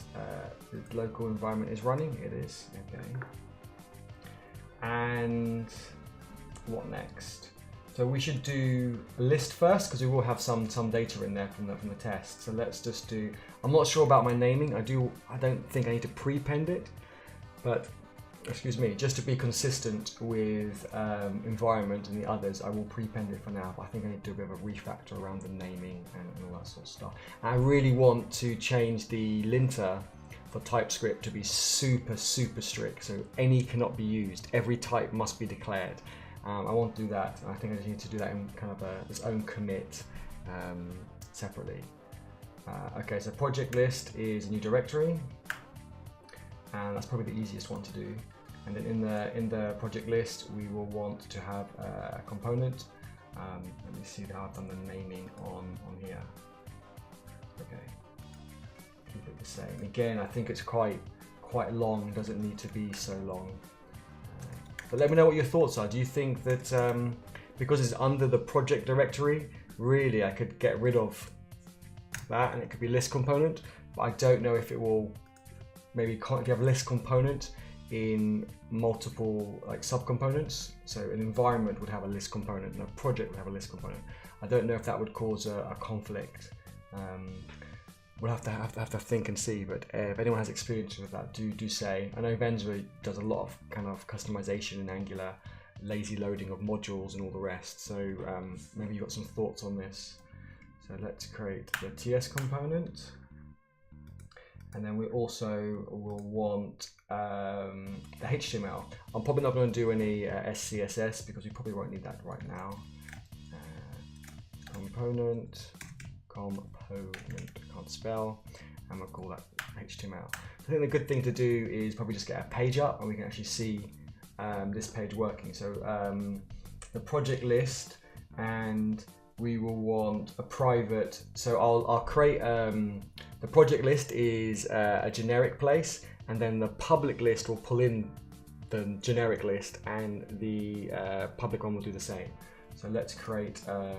Speaker 1: the local environment is running. It is, okay. And what next? So we should do a list first because we will have some data in there from the test. So let's just do, I'm not sure about my naming. I don't think I need to prepend it, but excuse me, just to be consistent with environment and the others, I will prepend it for now, but I think I need to do a bit of a refactor around the naming and all that sort of stuff. And I really want to change the linter for TypeScript to be super strict, so any cannot be used. Every type must be declared. I want to do that, and I think I just need to do that in kind of its own commit separately. Okay, so project list is a new directory, and that's probably the easiest one to do. And then in the project list, we will want to have a component. Let me see how I've done the naming on here. Okay, keep it the same. Again, I think it's quite long. Doesn't need to be so long. But let me know what your thoughts are. Do you think that because it's under the project directory, really I could get rid of that and it could be list component? But I don't know if it will. Maybe if you have a list component in multiple like subcomponents, so an environment would have a list component and a project would have a list component. I don't know if that would cause a conflict. We'll have to think and see. But if anyone has experience with that, do say. I know Venza does a lot of kind of customization in Angular. lazy loading of modules and all the rest. So maybe you've got some thoughts on this. So let's create the TS component. And then we also will want the HTML. I'm probably not going to do any SCSS because we probably won't need that right now. Component, can't spell, and we'll call that HTML. I think the good thing to do is probably just get a page up and we can actually see this page working. So the project list, and we will want a private, so I'll create, the project list is a generic place, and then the public list will pull in the generic list, and the public one will do the same. So let's create a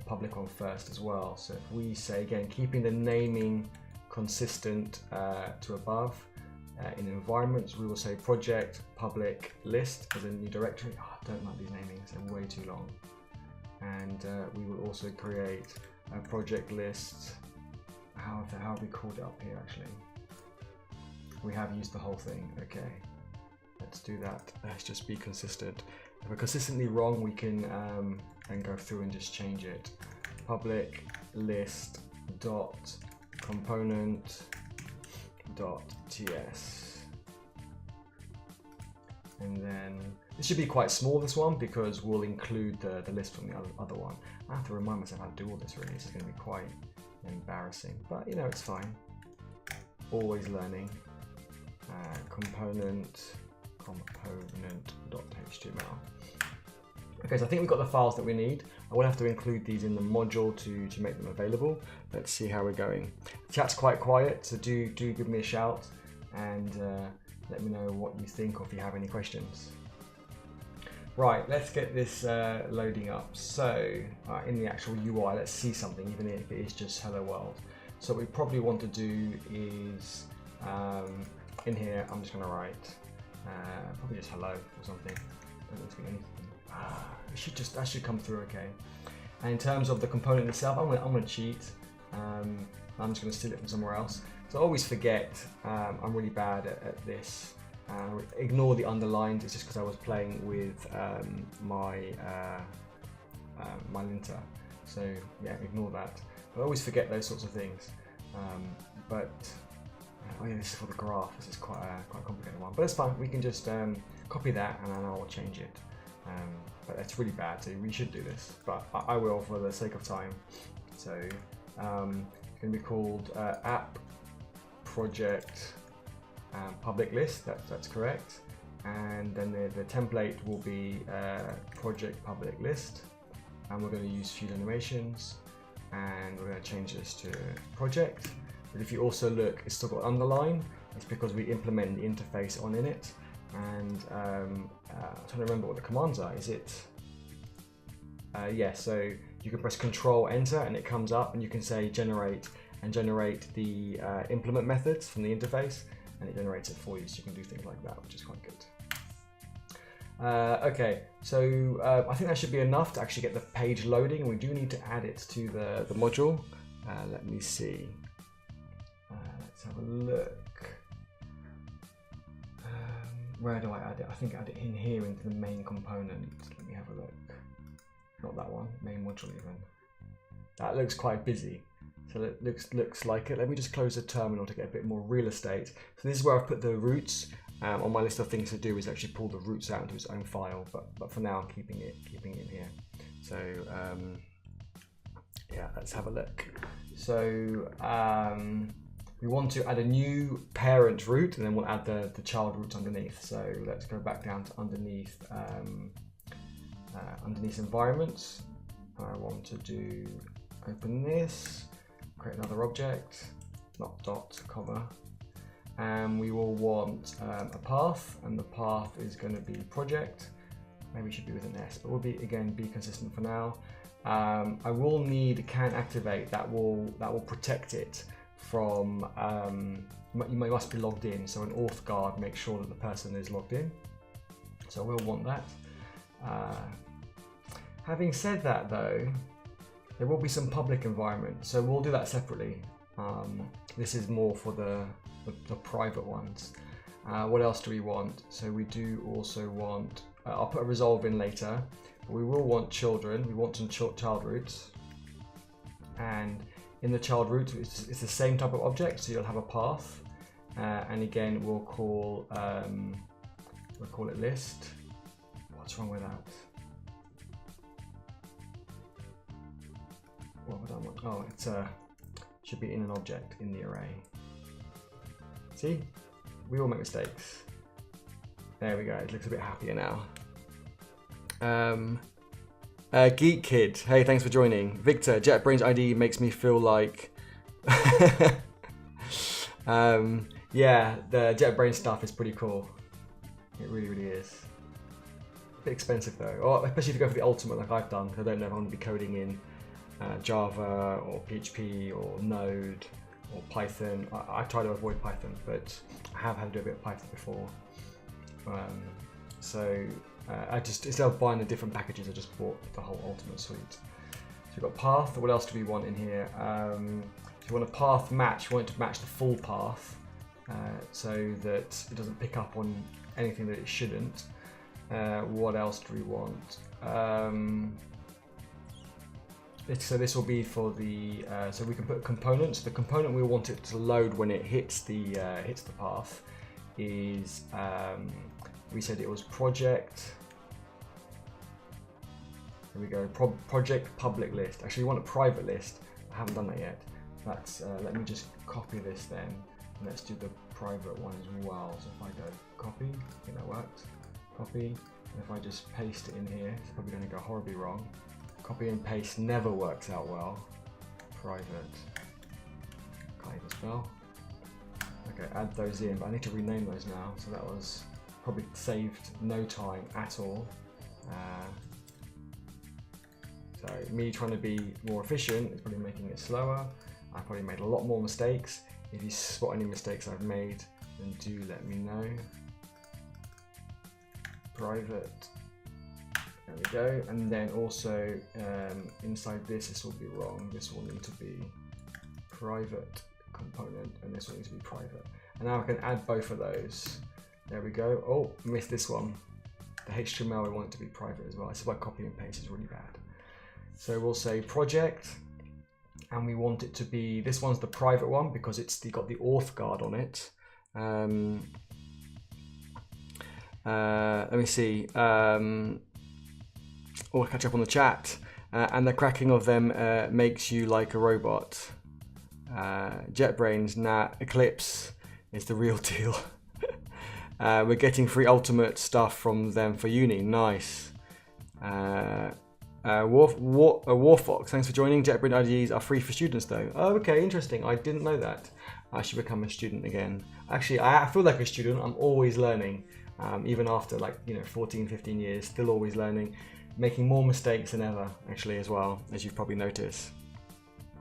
Speaker 1: public one first as well. So if we say, again, keeping the naming consistent to above, in environments, we will say project public list as a new directory. Oh, I don't like these namings, they're way too long. And we will also create a project list. How have we called it up here actually? We have used the whole thing. Okay, let's do that. Let's just be consistent. If we're consistently wrong, we can then go through and just change it. Public list dot component dot ts. And then this should be quite small, this one, because we'll include the list from the other one. I have to remind myself how to do all this really. This is going to be quite embarrassing, but you know, it's fine. Always learning. Component.html. Okay, so I think we've got the files that we need. I will have to include these in the module to make them available. Let's see how we're going. Chat's quite quiet, so do give me a shout and let me know what you think or if you have any questions. Right, let's get this loading up. So in the actual UI, let's see something, even if it is just hello world. So what we probably want to do is, in here, I'm just going to write probably just hello or something. Don't need to be anything. That should come through okay. And in terms of the component itself, I'm going to cheat. I'm just going to steal it from somewhere else. So I always forget. I'm really bad at this. Ignore the underlines. It's just because I was playing with my linter. So yeah, ignore that. I always forget those sorts of things. Oh yeah, this is for the graph. This is quite a complicated one, but it's fine. We can just copy that and then I'll change it. But that's really bad, so we should do this. But I will for the sake of time. So it's going to be called app project public list. That's correct. And then the template will be project public list. And we're going to use few animations. And we're going to change this to project. But if you also look, it's still got underline. It's because we implement the interface on init. And I'm trying to remember what the commands are. Is it? Yeah, so you can press Control Enter and it comes up, and you can say generate and generate the implement methods from the interface, and it generates it for you. So you can do things like that, which is quite good. Okay, so I think that should be enough to actually get the page loading. We do need to add it to the module. Let me see. Let's have a look. Where do I add it? I think I add it in here into the main component. Let me have a look. Not that one, main module even. That looks quite busy. So it looks like it. Let me just close the terminal to get a bit more real estate. So this is where I've put the roots. On my list of things to do is actually pull the roots out into its own file. But for now, I'm keeping it in here. So yeah, let's have a look. So we want to add a new parent root, and then we'll add the child roots underneath. So let's go back down to underneath environments. I want to do open this, create another object, not dot, comma, and we will want a path, and the path is going to be project. Maybe it should be with an S, but we'll be consistent for now. I will need can activate that will protect it from you must be logged in, so an auth guard makes sure that the person is logged in, so we'll want that. Having said that though, there will be some public environment, so we'll do that separately. This is more for the private ones. What else do we want? So we do also want I'll put a resolve in later. But we will want children. We want some child roots. And in the child root, it's the same type of object. So you'll have a path. And again, we'll call it list. What's wrong with that? What would I want? Oh, it should be in an object in the array. See, we all make mistakes. There we go. It looks a bit happier now. Geek Kid, hey, thanks for joining. Victor, JetBrains ID makes me feel like. Yeah, the JetBrains stuff is pretty cool. It really, really is. A bit expensive though, or especially if you go for the ultimate like I've done. I don't know if I'm going to be coding in Java or PHP or Node or Python. I try to avoid Python, but I have had to do a bit of Python before. I just, instead of buying the different packages, I just bought the whole ultimate suite. So we've got path. What else do we want in here? If you want a path match, you want it to match the full path so that it doesn't pick up on anything that it shouldn't. What else do we want? So this will be for the, so we can put components. The component we want it to load when it hits the path is, we said it was project. Here we go, project public list. Actually, we want a private list. I haven't done that yet. That's, let me just copy this then. Let's do the private one as well. So if I go copy, I think that worked. Copy, and if I just paste it in here, it's probably going to go horribly wrong. Copy and paste never works out well. Private, can't even spell. Okay, add those in, but I need to rename those now. So that was probably saved no time at all. So me trying to be more efficient is probably making it slower. I probably made a lot more mistakes. If you spot any mistakes I've made, then do let me know. Private. There we go. And then also inside this will be wrong. This will need to be private component, and this will need to be private. And now I can add both of those. There we go. Oh, missed this one. The HTML, we want it to be private as well. This is why copy and paste is really bad. So we'll say project, and we want it to be, this one's the private one because it's got the auth guard on it. Let me see. Or catch up on the chat. And the cracking of them makes you like a robot. JetBrains, nah, Eclipse is the real deal. We're getting free ultimate stuff from them for uni. Nice. Warfox, thanks for joining. JetBrains IDs are free for students though. Oh, okay, interesting. I didn't know that. I should become a student again. Actually, I feel like a student. I'm always learning. Even after 14, 15 years, still always learning. Making more mistakes than ever, actually, as well, as you've probably noticed.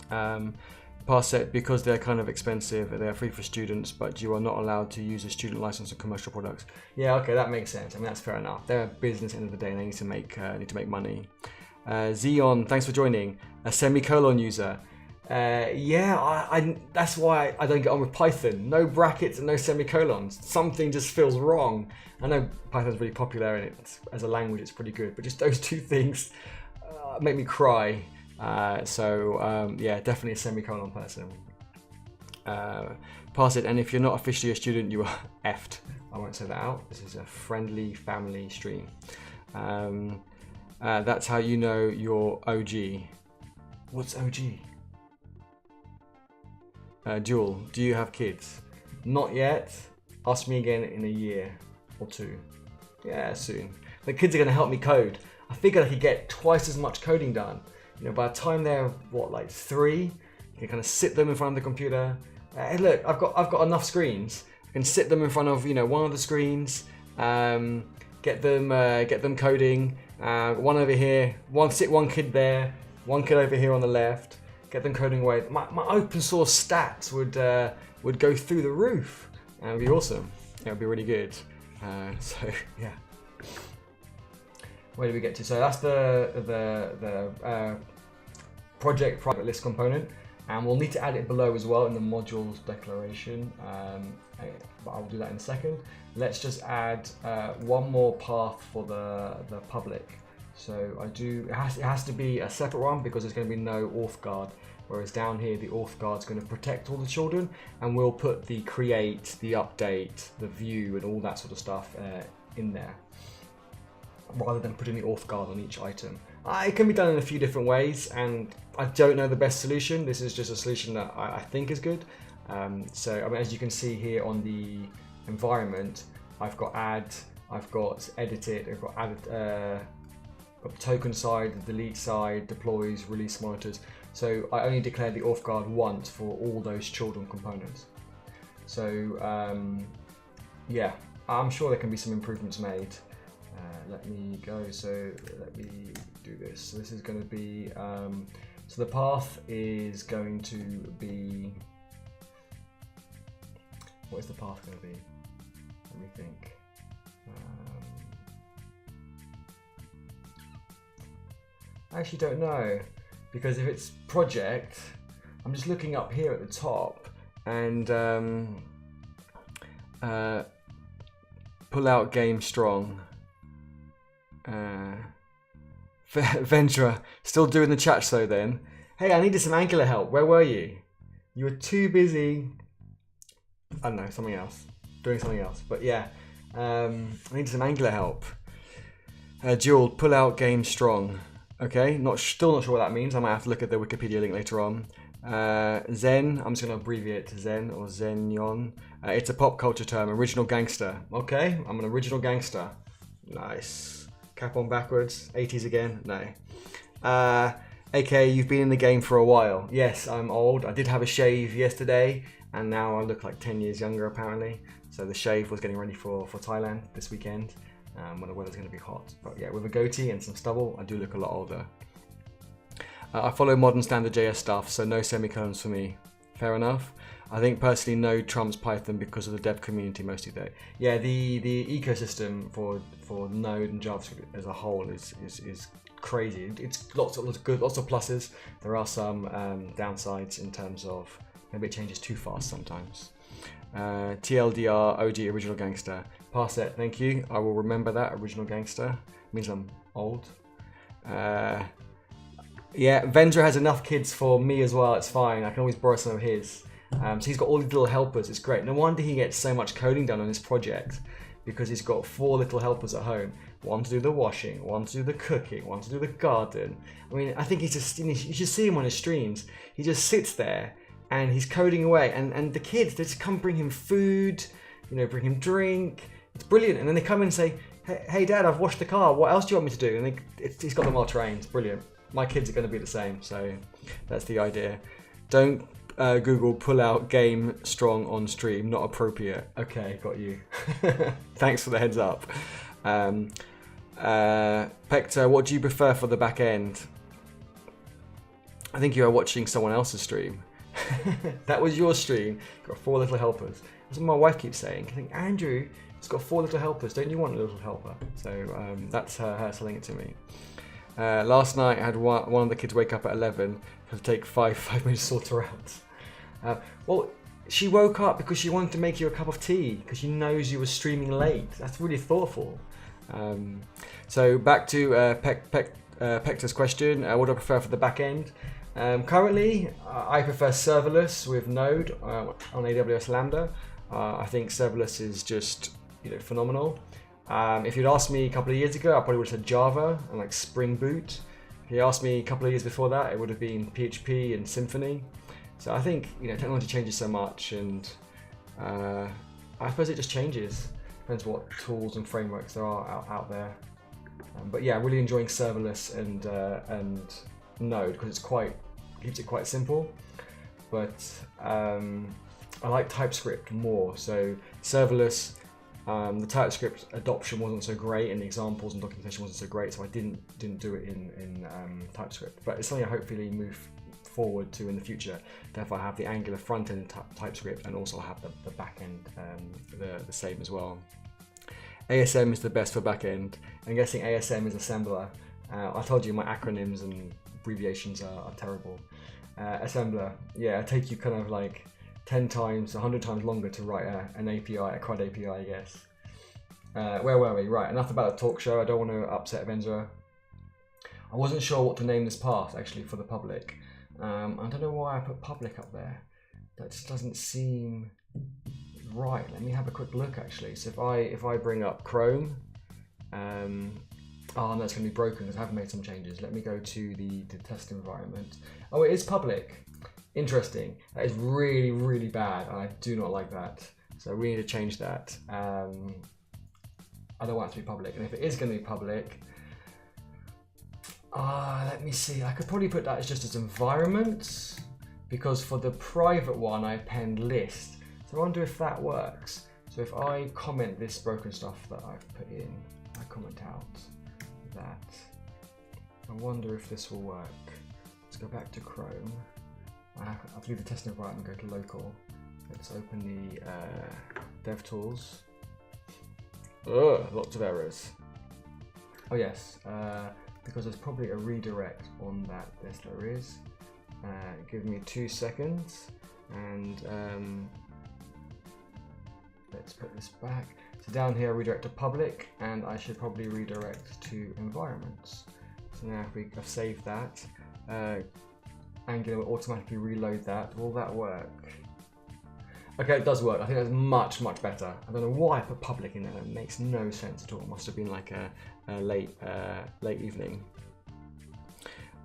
Speaker 1: Parset, because they're kind of expensive, they're free for students, but you are not allowed to use a student license on commercial products. Yeah, okay, that makes sense. I mean, that's fair enough. They're a business at the end of the day, and they need to make money. Xeon, thanks for joining. A semicolon user. Yeah, that's why I don't get on with Python. No brackets and no semicolons. Something just feels wrong. I know Python's really popular and as a language it's pretty good, but just those two things make me cry. Yeah, definitely a semicolon person. Pass it, and if you're not officially a student, you are effed. I won't say that out. This is a friendly family stream. That's how you know you're OG. What's OG? Jewel, do you have kids? Not yet. Ask me again in a year or two. Yeah, soon. The kids are going to help me code. I figured I could get twice as much coding done. By the time they're like 3, you can kind of sit them in front of the computer. Hey, look, I've got enough screens. I can sit them in front of one of the screens. Get them coding. One over here. One kid there. One kid over here on the left. Get them coding away. My open source stats would go through the roof. And it'd be awesome. It would be really good. So yeah. Where did we get to? So that's the project private list component. And we'll need to add it below as well in the modules declaration, but I'll do that in a second. Let's just add one more path for the public. So it has to be a separate one because there's going to be no auth guard, whereas down here the auth guard is going to protect all the children, and we'll put the create, the update, the view, and all that sort of stuff in there, rather than putting the auth guard on each item. It can be done in a few different ways, and I don't know the best solution. This is just a solution that I think is good. So I mean, as you can see here on the environment, I've got add, I've got edit it, I've got added, got the token side, the delete side, deploys, release monitors. So I only declared the auth guard once for all those children components. So yeah, I'm sure there can be some improvements made. Let me go, so let me do this. So this is going to be, so the path is going to be, what is the path going to be? Let me think. I actually don't know, because if it's project, I'm just looking up here at the top and pull out game strong. Ventura, still doing the chat show then. Hey, I needed some Angular help. Where were you? You were too busy. I don't know, something else. Doing something else. But yeah, I needed some Angular help. Jewel, pull out game strong. Okay, still not sure what that means. I might have to look at the Wikipedia link later on. Zen, I'm just going to abbreviate to Zen or Zenyon. It's a pop culture term, original gangster. Okay, I'm an original gangster. Nice. Cap on backwards, 80s again, no. AK, you've been in the game for a while. Yes, I'm old. I did have a shave yesterday, and now I look like 10 years younger apparently. So the shave was getting ready for Thailand this weekend, when the weather's going to be hot. But yeah, with a goatee and some stubble, I do look a lot older. I follow modern standard JS stuff, so no semicolons for me. Fair enough. I think personally Node trumps Python because of the dev community mostly though. Yeah, the ecosystem for Node and JavaScript as a whole is crazy. It's lots of pluses. There are some downsides in terms of maybe it changes too fast sometimes. TLDR OG original gangster. Pass it, thank you. I will remember that, original gangster. It means I'm old. Yeah, Vendra has enough kids for me as well. It's fine. I can always borrow some of his. So he's got all these little helpers. It's great. No wonder he gets so much coding done on this project, because he's got 4 little helpers at home. One to do the washing, one to do the cooking, one to do the garden. I mean, I think he's just, you should see him on his streams. He just sits there and he's coding away. And the kids, they just come bring him food, bring him drink. It's brilliant. And then they come in and say, hey Dad, I've washed the car. What else do you want me to do? And he's got them all trained. It's brilliant. My kids are going to be the same. So that's the idea. Don't Google pull out game strong on stream, not appropriate. Okay, got you. Thanks for the heads up. Pector, what do you prefer for the back end? I think you are watching someone else's stream. That was your stream. You've got 4 little helpers. That's what my wife keeps saying. I think, Andrew, it's got 4 little helpers. Don't you want a little helper? So that's her telling it to me. Last night I had one of the kids wake up at 11 to take 5 minutes to sort her out. Well, she woke up because she wanted to make you a cup of tea because she knows you were streaming late. That's really thoughtful. So back to Pector's question. What do I prefer for the back end? Currently, I prefer serverless with Node on AWS Lambda. I think serverless is just phenomenal. If you'd asked me a couple of years ago, I probably would have said Java and like Spring Boot. If you asked me a couple of years before that, it would have been PHP and Symfony. So I think technology changes so much, and I suppose it just changes. Depends what tools and frameworks there are out there. But yeah, I'm really enjoying serverless and Node because keeps it quite simple. But I like TypeScript more. So serverless, the TypeScript adoption wasn't so great, and the examples and documentation wasn't so great, so I didn't do it in TypeScript. But it's something I hopefully move forward to in the future. Therefore, I have the Angular front end TypeScript, and also have the back end the same as well. ASM is the best for back end. I'm guessing ASM is assembler. I told you my acronyms and abbreviations are terrible. assembler. Yeah, it'll take you kind of like 10 times, 100 times longer to write an API, a CRUD API, I guess. Where were we? Right, enough about the talk show. I don't want to upset Venza. I wasn't sure what to name this path actually for the public. I don't know why I put public up there. That just doesn't seem right. Let me have a quick look actually. So if I bring up Chrome, oh no, it's going to be broken because I have made some changes. Let me go to the test environment. Oh, it is public. Interesting. That is really, really bad. I do not like that. So we need to change that. I don't want it to be public. And if it is going to be public, let me see. I could probably put that as just as environment, because for the private one I append list. So I wonder if that works. So if I comment this broken stuff that I've put in, I comment out that. I wonder if this will work. Let's go back to Chrome. I have to leave the test environment and go to local. Let's open the DevTools. Ugh, lots of errors. Oh yes, because there's probably a redirect on that. Yes, there is. Give me 2 seconds, and let's put this back. So down here, redirect to public, and I should probably redirect to environments. So now if I've saved that, Angular will automatically reload that. Will that work? Okay, it does work. I think that's much, much better. I don't know why I put public in there. It makes no sense at all. It must have been like a late evening.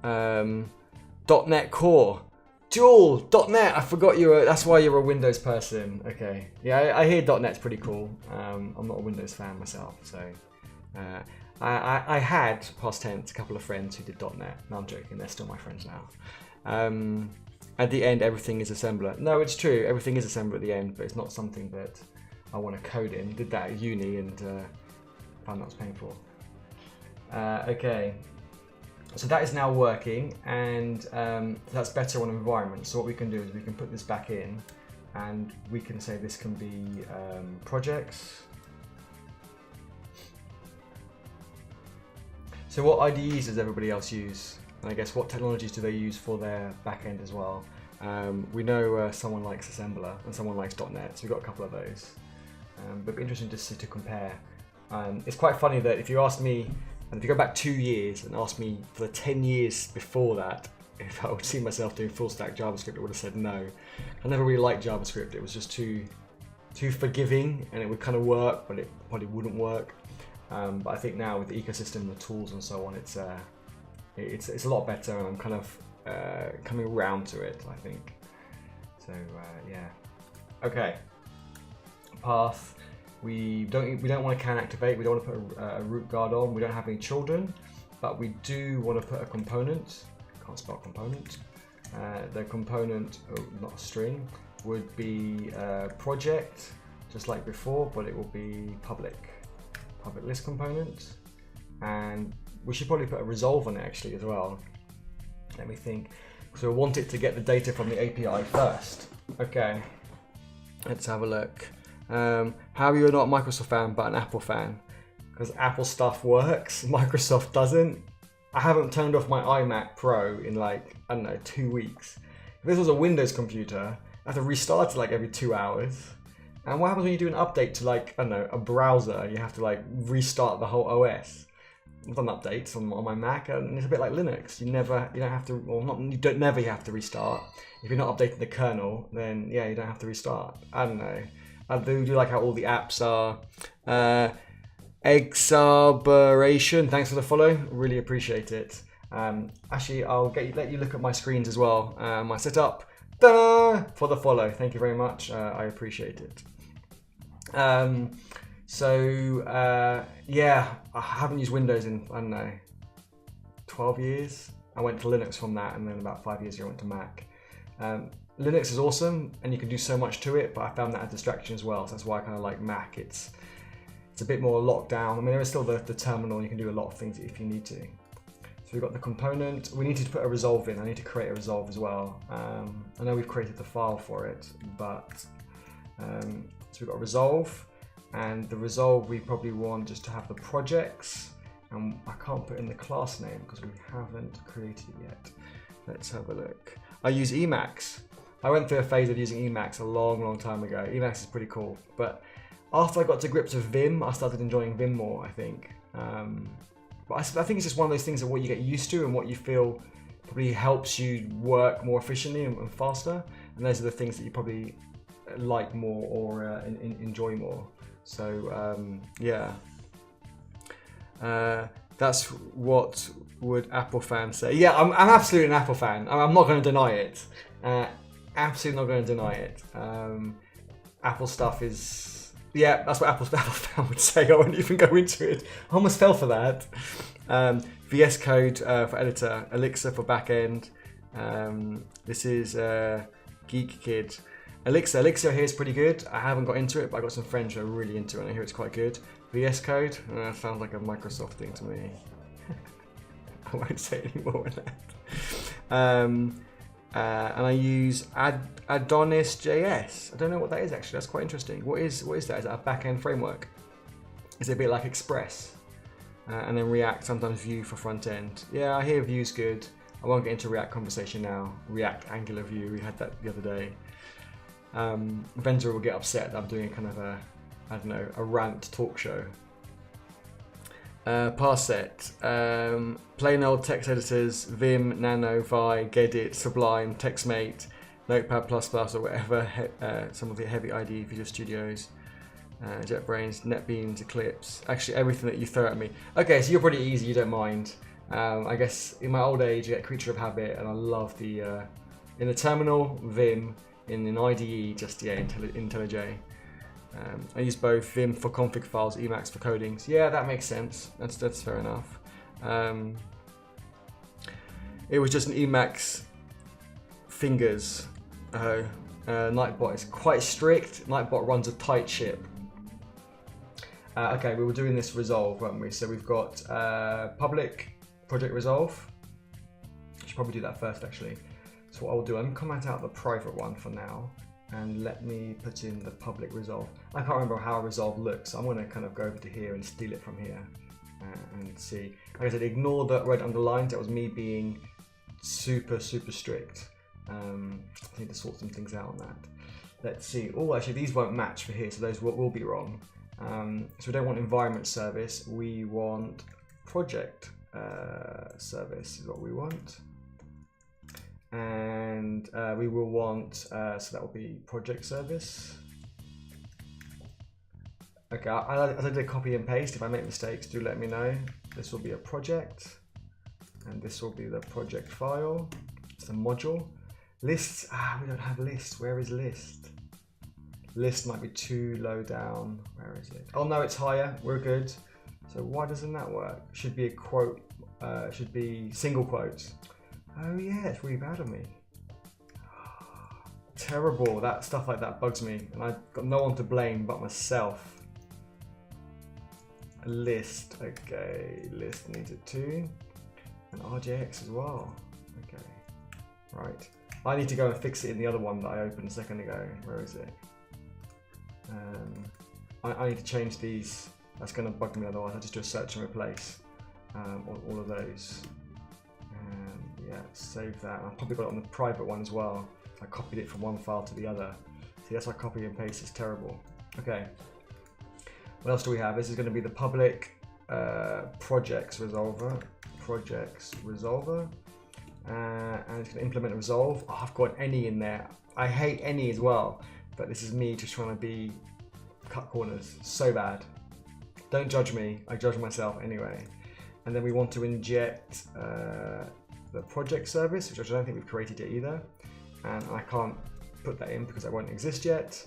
Speaker 1: .NET Core. Joel, .NET, I forgot you were, that's why you're a Windows person. Okay, yeah, I hear .NET's pretty cool. I'm not a Windows fan myself, so. I had, past tense, a couple of friends who did .NET. No, I'm joking, they're still my friends now. At the end, everything is assembler. No, it's true, everything is assembler at the end, but it's not something that I want to code in. Did that at uni and found that was painful. Okay, so that is now working, and that's better on environment. So what we can do is we can put this back in, and we can say this can be projects. So what IDEs does everybody else use? And I guess what technologies do they use for their backend as well? We know someone likes assembler and someone likes .NET, so we've got a couple of those. But it'd be interesting to see, to compare. It's quite funny that if you ask me, and if you go back 2 years and ask me for the 10 years before that, if I would see myself doing full-stack JavaScript, I would have said no. I never really liked JavaScript. It was just too forgiving, and it would kind of work, but it probably wouldn't work. But I think now with the ecosystem, the tools and so on, it's a lot better, and I'm kind of coming around to it, I think. So yeah. Okay. Path. We don't want to can activate. We don't want to put a root guard on. We don't have any children, but we do want to put a component. Can't spell component. The component, not a string, would be project, just like before, but it will be public list component, and we should probably put a resolve on it actually as well. Let me think. So we want it to get the data from the API first. Okay, let's have a look. How are you not a Microsoft fan but an Apple fan? Because Apple stuff works, Microsoft doesn't. I haven't turned off my iMac Pro in like, I don't know, 2 weeks. If this was a Windows computer, I have to restart it like every 2 hours. And what happens when you do an update to like, I don't know, a browser? You have to like restart the whole OS. I've done updates on my Mac, and it's a bit like Linux. You don't have to, well, not, you don't never have to restart. If you're not updating the kernel, then yeah, you don't have to restart. I don't know. I do like how all the apps are. Exarberation, thanks for the follow, really appreciate it. Actually, I'll let you look at my screens as well. My setup, for the follow, thank you very much, I appreciate it. Yeah, I haven't used Windows in, I don't know, 12 years. I went to Linux from that, and then about 5 years ago I went to Mac. Linux is awesome, and you can do so much to it, but I found that a distraction as well, so that's why I kind of like Mac. It's a bit more locked down. I mean, there is still the terminal, you can do a lot of things if you need to. So we've got the component, we need to put a resolve in. I need to create a resolve as well. I know we've created the file for it, but, so we've got resolve, and the resolve we probably want just to have the projects, and I can't put in the class name because we haven't created it yet. Let's have a look. I use Emacs. I went through a phase of using Emacs a long time ago. Emacs is pretty cool. But after I got to grips with Vim, I started enjoying Vim more, I think. But I think it's just one of those things of what you get used to and what you feel probably helps you work more efficiently and faster. And those are the things that you probably like more or enjoy more. So yeah, that's what would Apple fans say. Yeah, I'm absolutely an Apple fan. I'm not going to deny it. Absolutely not going to deny it. Apple stuff is, yeah, that's what Apple fan would say. I won't even go into it. I almost fell for that. VS Code for editor, Elixir for backend. This is Geek Kid. Elixir here is pretty good. I haven't got into it, but I got some friends who are really into it, and I hear it's quite good. VS Code sounds like a Microsoft thing to me. I won't say any more than that. And I use Adonis.js. I don't know what that is actually. That's quite interesting. What is that? Is that a backend framework? Is it a bit like Express? And then React, sometimes Vue for front end. Yeah, I hear Vue's good. I won't get into React conversation now. React Angular Vue, we had that the other day. Vendor will get upset that I'm doing kind of a, I don't know, a rant talk show. Parset, plain old text editors, Vim, Nano, Vi, Gedit, Sublime, TextMate, Notepad++ or whatever, some of the heavy IDE Visual Studios, JetBrains, NetBeans, Eclipse, actually everything that you throw at me. Okay, so you're pretty easy, you don't mind. I guess in my old age, I get creature of habit, and I love the, in the terminal, Vim, in an IDE, just, yeah, IntelliJ. I use both Vim for config files, Emacs for codings. Yeah, that makes sense. That's fair enough. It was just an Emacs fingers. Nightbot is quite strict. Nightbot runs a tight ship. Okay, we were doing this resolve, weren't we? So we've got public project resolve. I should probably do that first, actually. So what I'll do, I'm comment out the private one for now, and let me put in the public resolve. I can't remember how resolve looks, so I'm going to kind of go over to here and steal it from here and see. Like I said, ignore the red underlines. That was me being super strict. I need to sort some things out on that. Let's see. Oh, actually, these won't match for here, so those will be wrong. So we don't want environment service. We want project service is what we want. And we will want, so that will be project service. Okay, I did a copy and paste. If I make mistakes, do let me know. This will be a project, and this will be the project file. It's a module. Lists, we don't have list. Where is list? List might be too low down. Where is it? Oh no, it's higher, we're good. So why doesn't that work? Should be a quote, should be single quotes. Oh yeah, it's really bad on me. Terrible, that stuff like that bugs me, and I've got no one to blame but myself. A list, okay, list needs it too. And RJX as well, okay. Right, I need to go and fix it in the other one that I opened a second ago. Where is it? I need to change these. That's gonna bug me otherwise. I just do a search and replace all of those. Yeah, save that. I've probably got it on the private one as well. I copied it from one file to the other. See, that's why copy and paste is terrible. Okay. What else do we have? This is going to be the public projects resolver. Projects resolver. And it's going to implement resolve. Oh, I've got any in there. I hate any as well. But this is me just trying to cut corners. So bad. Don't judge me. I judge myself anyway. And then we want to inject the project service, which I don't think we've created yet either, and I can't put that in because it won't exist yet.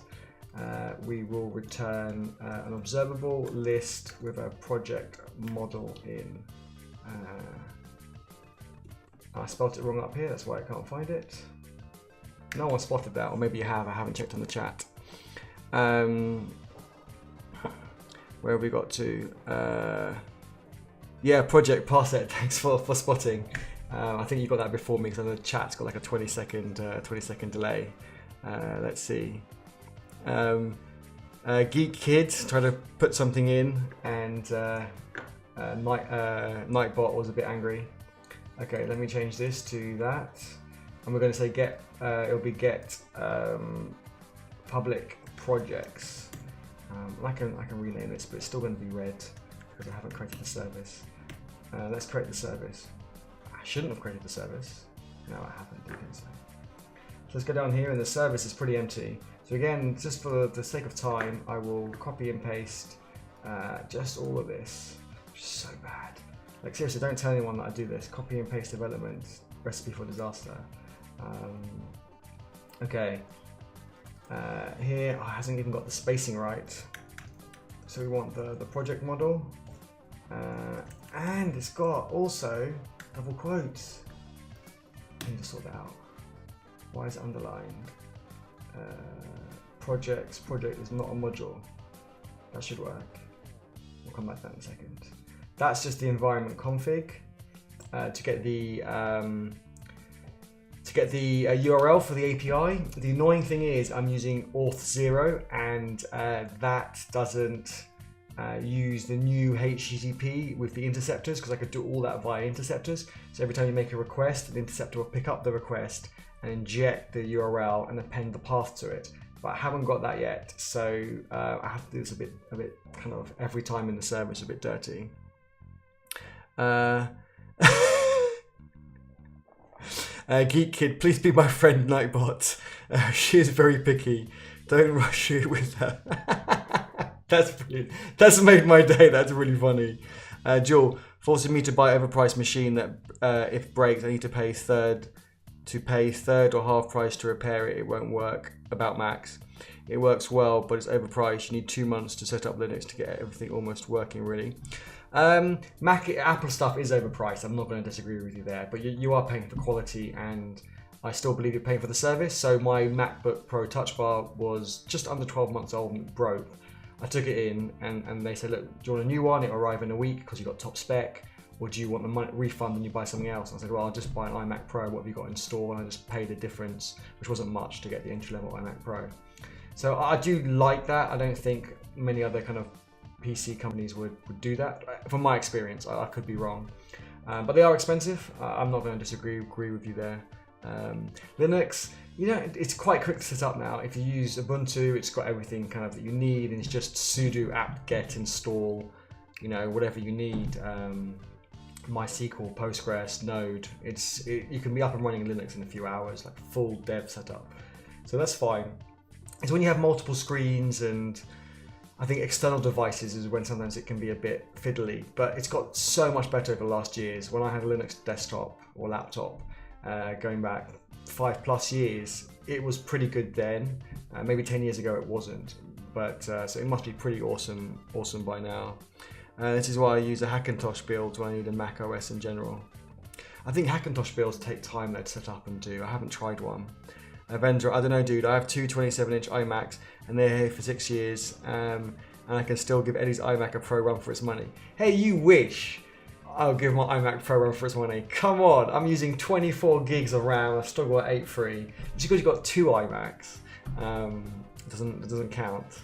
Speaker 1: We will return an observable list with a project model in. I spelled it wrong up here, that's why I can't find it. No one spotted that, or maybe you have, I haven't checked on the chat. Where have we got to? Yeah, project Parset, thanks for spotting. I think you got that before me because the chat's got like a 20 second delay. Let's see. Geek Kid tried to put something in, and Nightbot was a bit angry. Okay, let me change this to that. and we're going to say get, it'll be get public projects. I can rename this, but it's still going to be red because I haven't created the service. Let's create the service. I shouldn't have created the service. No, I haven't, you can say. So let's go down here, and the service is pretty empty. So again, just for the sake of time, I will copy and paste just all of this, which is so bad. Like seriously, don't tell anyone that I do this. Copy and paste development, recipe for disaster. Okay, here it hasn't even got the spacing right. So we want the project model, and it's got also double quotes. I need to sort that out. Why is it underlined? Project is not a module. That should work. We'll come back to that in a second. That's just the environment config to get the URL for the API. The annoying thing is I'm using auth0, and that doesn't use the new HTTP with the interceptors, because I could do all that via interceptors. So every time you make a request, the interceptor will pick up the request and inject the URL and append the path to it. But I haven't got that yet, so I have to do this a bit kind of every time in the service, a bit dirty. Geek Kid, please be my friend, Nightbot. She is very picky. Don't rush it with her. That's brilliant. That's made my day. That's really funny. Jewel, forcing me to buy overpriced machine that if breaks, I need to pay third or half price to repair it. It won't work. About Max. It works well, but it's overpriced. You need 2 months to set up Linux to get everything almost working, really. Apple stuff is overpriced. I'm not going to disagree with you there, but you are paying for quality, and I still believe you're paying for the service. So my MacBook Pro Touch Bar was just under 12 months old and broke. I took it in, and they said, look, do you want a new one? It'll arrive in a week because you got top spec, or do you want the money refund and you buy something else? And I said, well, I'll just buy an iMac Pro. What have you got in store? And I just paid the difference, which wasn't much, to get the entry-level iMac Pro. So I do like that. I don't think many other kind of PC companies would do that. From my experience, I could be wrong. But they are expensive. I'm not going to agree with you there. Linux, you know, it's quite quick to set up now. If you use Ubuntu, it's got everything kind of that you need, and it's just sudo apt-get install, you know, whatever you need. MySQL, Postgres, Node. You can be up and running in Linux in a few hours, like full dev setup. So that's fine. It's when you have multiple screens and I think external devices is when sometimes it can be a bit fiddly, but it's got so much better over the last years. When I had a Linux desktop or laptop, going back 5+ years, it was pretty good then. Maybe 10 years ago it wasn't, but so it must be pretty awesome by now. This is why I use a Hackintosh build when I need a Mac OS in general. I think Hackintosh builds take time though to set up and do. I haven't tried one. Vendor, I don't know, dude. I have two 27-inch iMacs and they're here for 6 years, and I can still give Eddie's iMac a Pro run for its money. Hey, you wish I'll give my iMac Pro run for its money. Come on, I'm using 24 gigs of RAM. I've still got 8 free. Just because you've got 2 iMacs, it doesn't count.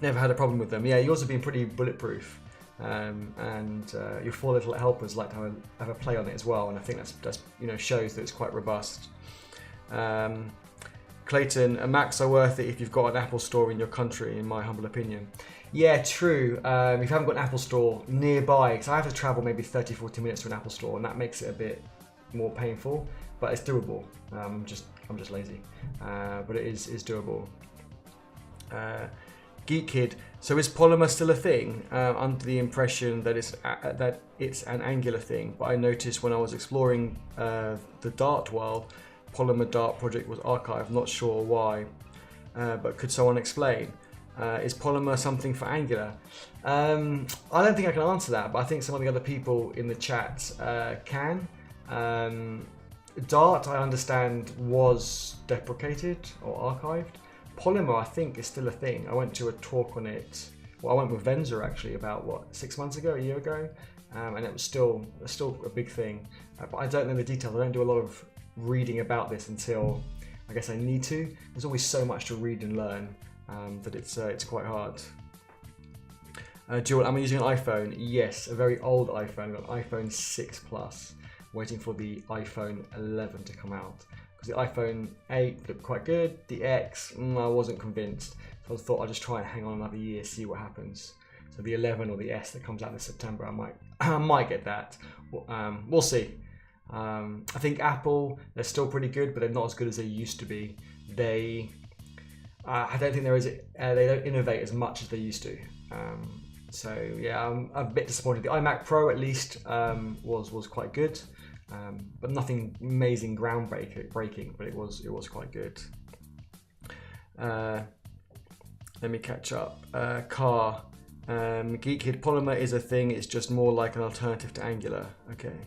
Speaker 1: Never had a problem with them. Yeah, yours have been pretty bulletproof, and your 4 little helpers like to have a play on it as well. And I think that's you know, shows that it's quite robust. Clayton, Macs are worth it if you've got an Apple store in your country, in my humble opinion. Yeah, true. If you haven't got an Apple store nearby, because I have to travel maybe 30-40 minutes to an Apple store, and that makes it a bit more painful, but it's doable. I'm just lazy, but it is doable. Geek Kid, so is Polymer still a thing? Under the impression that it's an Angular thing, but I noticed when I was exploring the Dart world, Polymer Dart project was archived. Not sure why, but could someone explain? Is Polymer something for Angular? I don't think I can answer that, but I think some of the other people in the chat can. Dart, I understand, was deprecated or archived. Polymer, I think, is still a thing. I went to a talk on it. Well, I went with Venza actually about 6 months ago, a year ago, and it was still a big thing. But I don't know the details. I don't do a lot of reading about this until I guess I need to. There's always so much to read and learn that it's quite hard. Jewel, am I using an iPhone? Yes, a very old iPhone, an iPhone 6 Plus. waiting for the iPhone 11 to come out. Because the iPhone 8 looked quite good, the X, I wasn't convinced. So I thought I'd just try and hang on another year, see what happens. So the 11 or the S that comes out this September, I might get that. We'll see. I think Apple, they're still pretty good, but they're not as good as they used to be. I don't think they don't innovate as much as they used to. So yeah, I'm a bit disappointed. The iMac Pro at least was quite good, but nothing amazing groundbreaking. But it was quite good. Let me catch up. Car. Geek Kid Polymer is a thing. It's just more like an alternative to Angular. Okay.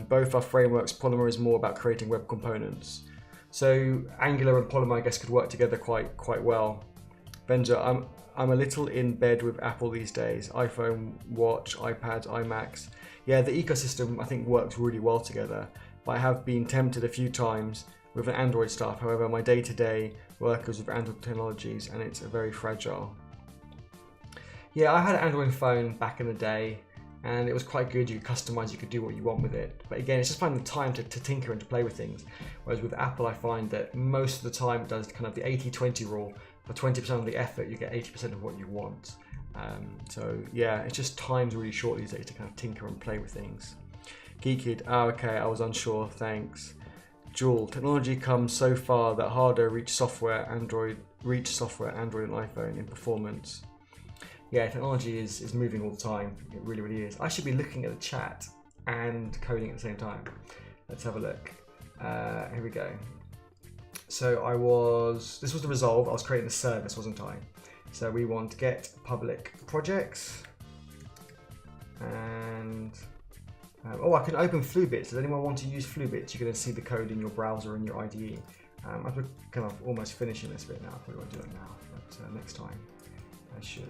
Speaker 1: Both are frameworks. Polymer is more about creating web components. So Angular and Polymer, I guess, could work together quite well. Benja, I'm a little in bed with Apple these days. iPhone, Watch, iPads, iMacs. Yeah, the ecosystem I think works really well together. But I have been tempted a few times with an Android stuff. However, my day-to-day work is with Android technologies, and it's very fragile. Yeah, I had an Android phone back in the day, and it was quite good. You could customize, you could do what you want with it. But again, it's just finding the time to tinker and to play with things. Whereas with Apple, I find that most of the time it does kind of the 80-20 rule. For 20% of the effort, you get 80% of what you want. So yeah, it's just time's really short these days to kind of tinker and play with things. Geekid, okay, I was unsure, thanks. Jewel, technology comes so far that hardware reach software, Android and iPhone in performance. Yeah, technology is moving all the time. It really, really is. I should be looking at the chat and coding at the same time. Let's have a look. Here we go. So this was the resolve. I was creating the service, wasn't I? So we want get public projects. And, I can open Fluebits. Does anyone want to use Fluebits? You're going to see the code in your browser and your IDE. I'm kind of almost finishing this bit now. I probably won't do it now, but next time I should.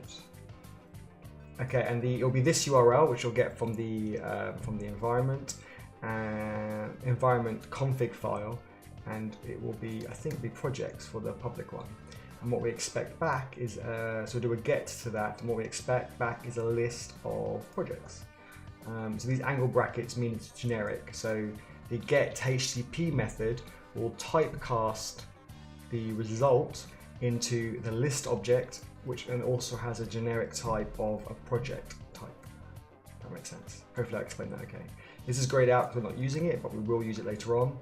Speaker 1: Okay, and it'll be this URL, which you'll get from the environment config file, and it will be, I think, projects for the public one. And what we expect back is, so we'll do a get to that, and what we expect back is a list of projects. So these angle brackets mean it's generic. So the get HTTP method will typecast the result into the list object, which then also has a generic type of a project type. That makes sense. Hopefully I explained that okay. This is grayed out because we're not using it, but we will use it later on.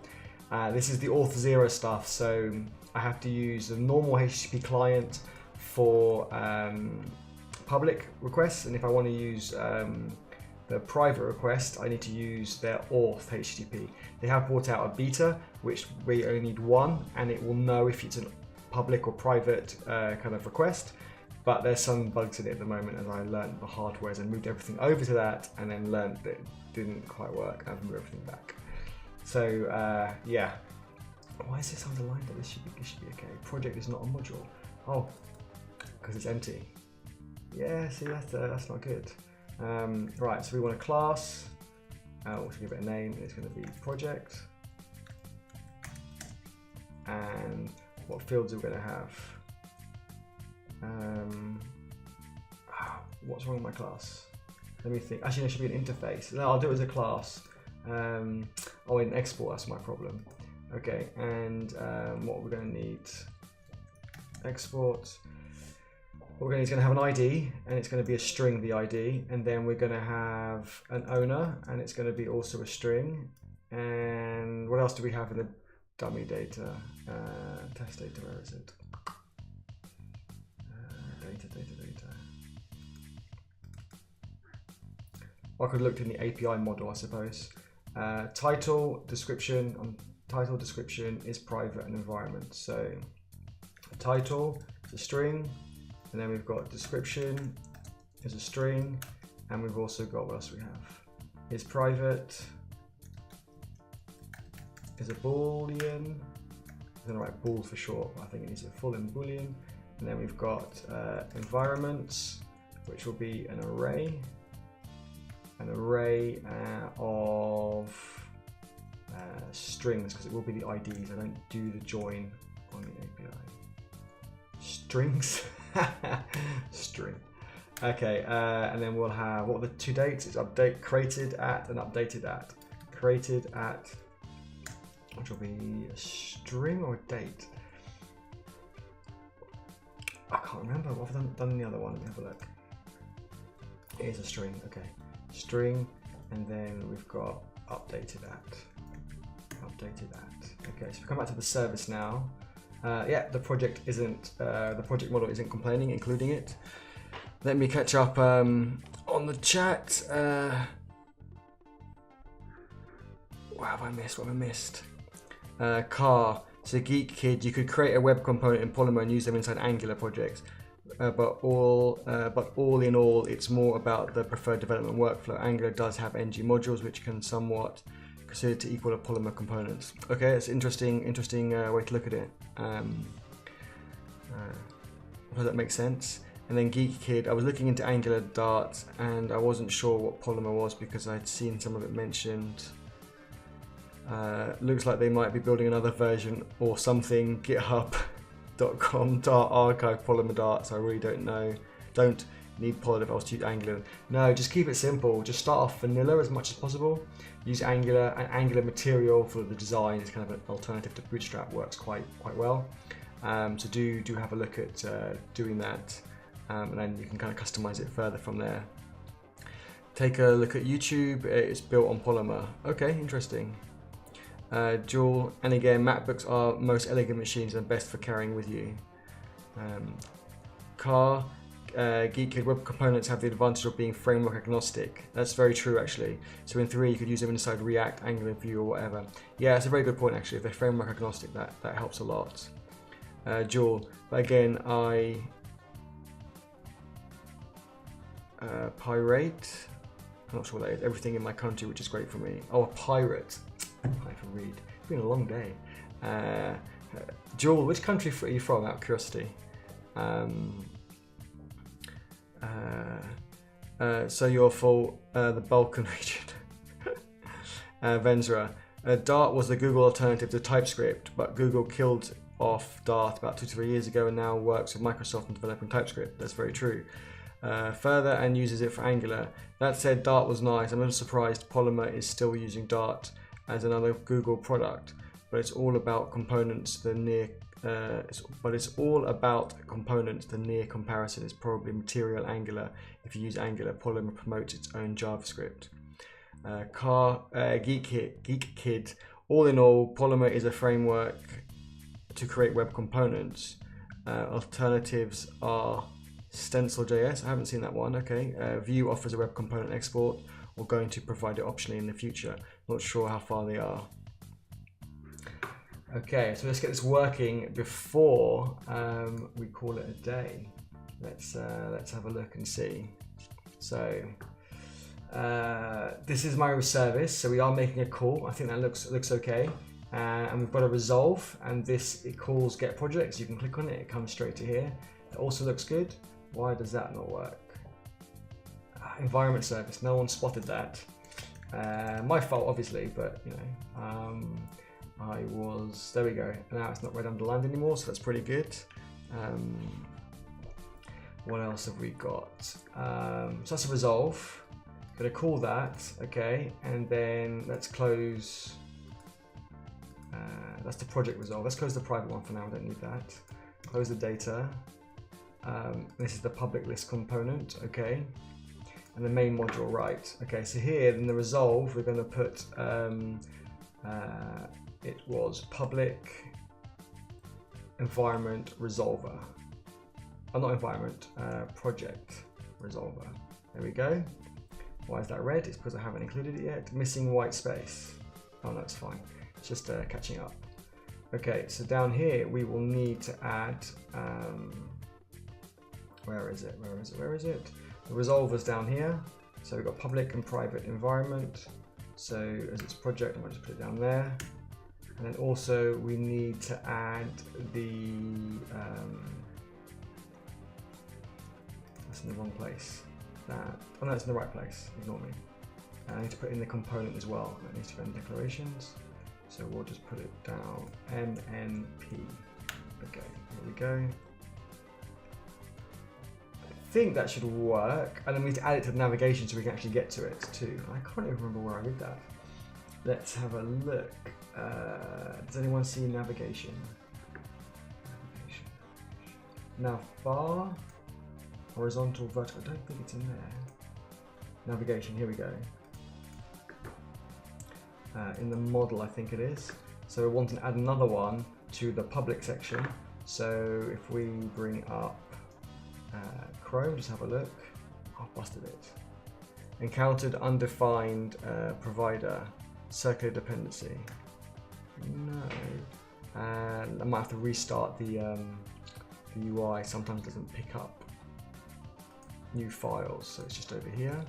Speaker 1: This is the auth0 stuff, so I have to use the normal HTTP client for public requests, and if I want to use the private request, I need to use their auth HTTP. They have brought out a beta, which we only need one, and it will know if it's a public or private kind of request. But there's some bugs in it at the moment, as I learned the hard way, as I moved everything over to that, and then learned that it didn't quite work. I've moved everything back. So yeah. Why is this underlined? That this should be okay. Project is not a module. Oh, because it's empty. Yeah, see, that's not good. Right, so we want a class. We'll give it a name. It's going to be project. And what fields are we going to have? What's wrong with my class? Let me think. Actually, there should be an interface. No, I'll do it as a class. In export, that's my problem. Okay, and what we're going to need? Export. What we're going to have an ID, and it's going to be a string, the ID, and then we're going to have an owner, and it's going to be also a string. And what else do we have in the dummy data? Test data, where is it? Data. I could have looked in the API model, I suppose. Title description is private and environment. So title is a string, and then we've got description is a string, and we've also got, what else we have? Is private is a boolean. I'm going to write bool for short, but I think it needs a full in boolean. And then we've got environments, which will be an array of strings, because it will be the IDs. I don't do the join on the API. Strings, string. Okay, and then we'll have, what are the two dates? It's update created at and updated at. created at, which will be a string or a date. I can't remember what I've done in the other one. Let me have a look. It is a string, okay. String, and then we've got updated at. Okay, so we come back to the service now. Yeah, the project isn't, the project model isn't complaining, including it. Let me catch up on the chat. What have I missed? What have I missed? Car. So Geek Kid, you could create a web component in Polymer and use them inside Angular projects. But all in all, it's more about the preferred development workflow. Angular does have ng modules, which can somewhat consider to equal a Polymer components. Okay, it's interesting way to look at it. Does that make sense? And then Geek Kid, I was looking into Angular Dart and I wasn't sure what Polymer was because I'd seen some of it mentioned. Looks like they might be building another version or something. GitHub.com Dart archive Polymer Darts. I really don't know. Don't need Polymer else to use Angular. No, just keep it simple. Just start off vanilla as much as possible. Use Angular and Angular material for the design. It's kind of an alternative to Bootstrap. Works quite well. So do have a look at doing that, and then you can kind of customize it further from there. Take a look at YouTube. It's built on Polymer. Okay, interesting. Dual, and again, MacBooks are most elegant machines and best for carrying with you. Geek Kid, web components have the advantage of being framework agnostic. That's very true, actually. So in theory, you could use them inside React, Angular, Vue, or whatever. Yeah, it's a very good point, actually. If they're framework agnostic, that helps a lot. Dual, but again, Pirate. I'm not sure what that is. Everything in my country, which is great for me. Oh, a pirate. I can read. It's been a long day. Joel, which country are you from, out of curiosity? So you're for the Balkan region. Venzra. Dart was the Google alternative to TypeScript, but Google killed off Dart about 2 to 3 years ago and now works with Microsoft on developing TypeScript. That's very true. Further and uses it for Angular. That said, Dart was nice. I'm a little surprised Polymer is still using Dart as another Google product, but it's all about components. The near comparison is probably Material Angular. If you use Angular, Polymer promotes its own JavaScript. Geek Kid. All in all, Polymer is a framework to create web components. Alternatives are Stencil.js. I haven't seen that one. Okay. Vue offers a web component export. We're going to provide it optionally in the future. Not sure how far they are. Okay, so let's get this working before we call it a day. Let's have a look and see. So this is my service. So we are making a call. I think that looks okay. And we've got a resolve, and it calls get projects. You can click on it. It comes straight to here. It also looks good. Why does that not work? Environment service, no one spotted that. My fault, obviously, but you know, there we go. Now it's not red underlined anymore, so that's pretty good. What else have we got? So that's a resolve. Gonna call that, okay, and then let's close. That's the project resolve. Let's close the private one for now. We don't need that. Close the data. This is the public list component, okay. And the main module, right. Okay, so here in the resolve, we're going to put, it was public environment resolver. Oh, not environment, project resolver. There we go. Why is that red? It's because I haven't included it yet. Missing white space. Oh, no, it's fine. It's just catching up. Okay, so down here, we will need to add, where is it? The resolver's down here. So we've got public and private environment. So as its project, I might just put it down there. And then also we need to add the, that's in the wrong place. Oh no, it's in the right place, ignore me. And I need to put in the component as well. That needs to go in declarations. So we'll just put it down, MNP. Okay, here we go. I think that should work, and then we need to add it to the navigation so we can actually get to it too. I can't even remember where I did that. Let's have a look. Does anyone see navigation? Navbar, horizontal, vertical. I don't think it's in there. Navigation, here we go. In the model, I think it is. So we want to add another one to the public section. So if we bring up Chrome, just have a look. Oh, busted it. Encountered undefined provider, circular dependency. No. And I might have to restart the UI. Sometimes it doesn't pick up new files, so it's just over here.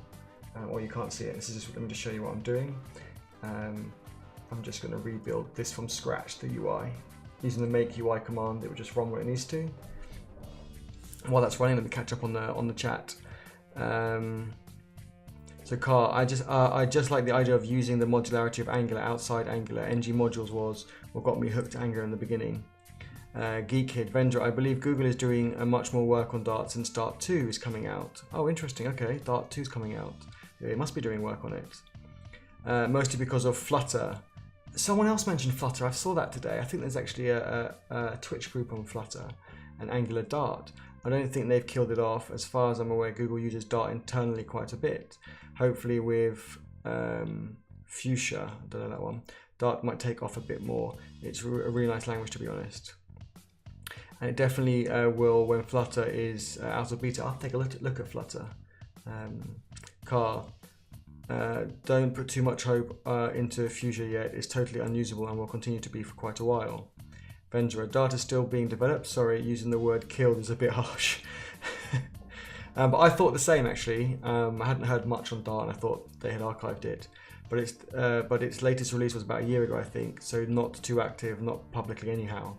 Speaker 1: Or you can't see it. This is just, let me just show you what I'm doing. I'm just going to rebuild this from scratch, the UI. Using the make UI command, it will just run what it needs to. While that's running, let me catch up on the chat. So Car, I just like the idea of using the modularity of Angular outside Angular. NG modules was what got me hooked to Angular in the beginning. Geekkid, vendor, I believe Google is doing much more work on Dart since Dart 2 is coming out. Oh, interesting. Okay, Dart 2 is coming out. It must be doing work on it. Mostly because of Flutter. Someone else mentioned Flutter. I saw that today. I think there's actually a Twitch group on Flutter and Angular Dart. I don't think they've killed it off. As far as I'm aware, Google uses Dart internally quite a bit. Hopefully with Fuchsia, I don't know that one, Dart might take off a bit more. It's a really nice language, to be honest. And it definitely will when Flutter is out of beta. I'll take a look at Flutter. Car, don't put too much hope into Fuchsia yet. It's totally unusable and will continue to be for quite a while. Vendra, Dart is still being developed. Sorry, using the word killed is a bit harsh. But I thought the same actually. I hadn't heard much on Dart and I thought they had archived it. But its latest release was about a year ago, I think. So not too active, not publicly anyhow.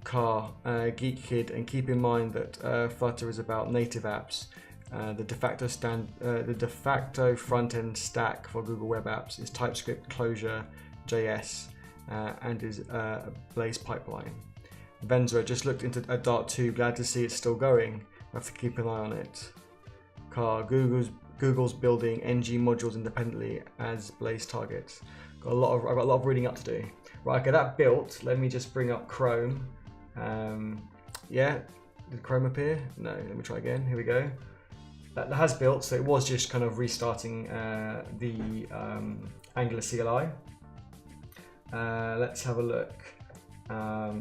Speaker 1: Car, Geek Kid, and keep in mind that Flutter is about native apps. The de facto front-end stack for Google Web Apps is TypeScript, Clojure, JS, and is a Blaze pipeline. Venza, just looked into Dart 2, glad to see it's still going. I have to keep an eye on it. Car, Google's building NG modules independently as Blaze targets. I've got a lot of reading up to do. Right, okay, that built. Let me just bring up Chrome. Yeah, did Chrome appear? No, let me try again. Here we go. That has built, so it was just kind of restarting the Angular CLI. Let's have a look.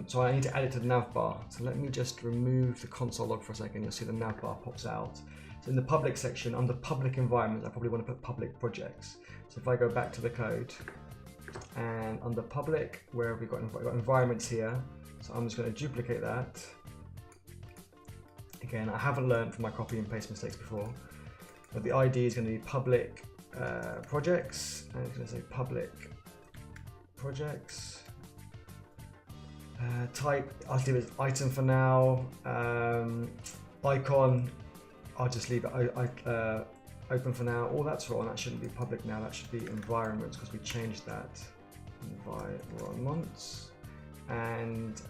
Speaker 1: So I need to add it to the navbar. So let me just remove the console log for a second. You'll see the navbar pops out. So in the public section, under public environments, I probably want to put public projects. So if I go back to the code, and under public, where have we got environments here? So I'm just going to duplicate that. Again, I haven't learned from my copy and paste mistakes before, but the ID is going to be public projects, and it's going to say public projects. Type, I'll leave it as item for now. Icon, I'll just leave it open for now. Oh, that's wrong. That shouldn't be public now. That should be environments because we changed that. Environments, and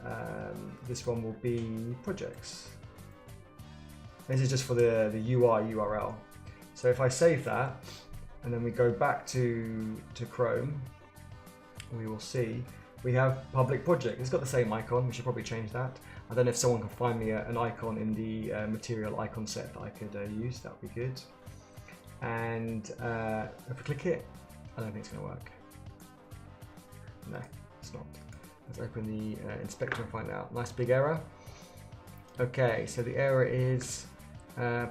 Speaker 1: this one will be projects. This is just for the UI URL. So if I save that and then we go back to Chrome, we will see we have public project. It's got the same icon. We should probably change that. I don't know if someone can find me an icon in the material icon set that I could use. That would be good. And if we click it, I don't think it's going to work. No, it's not. Let's open the inspector and find out. Nice big error. Okay, so the error is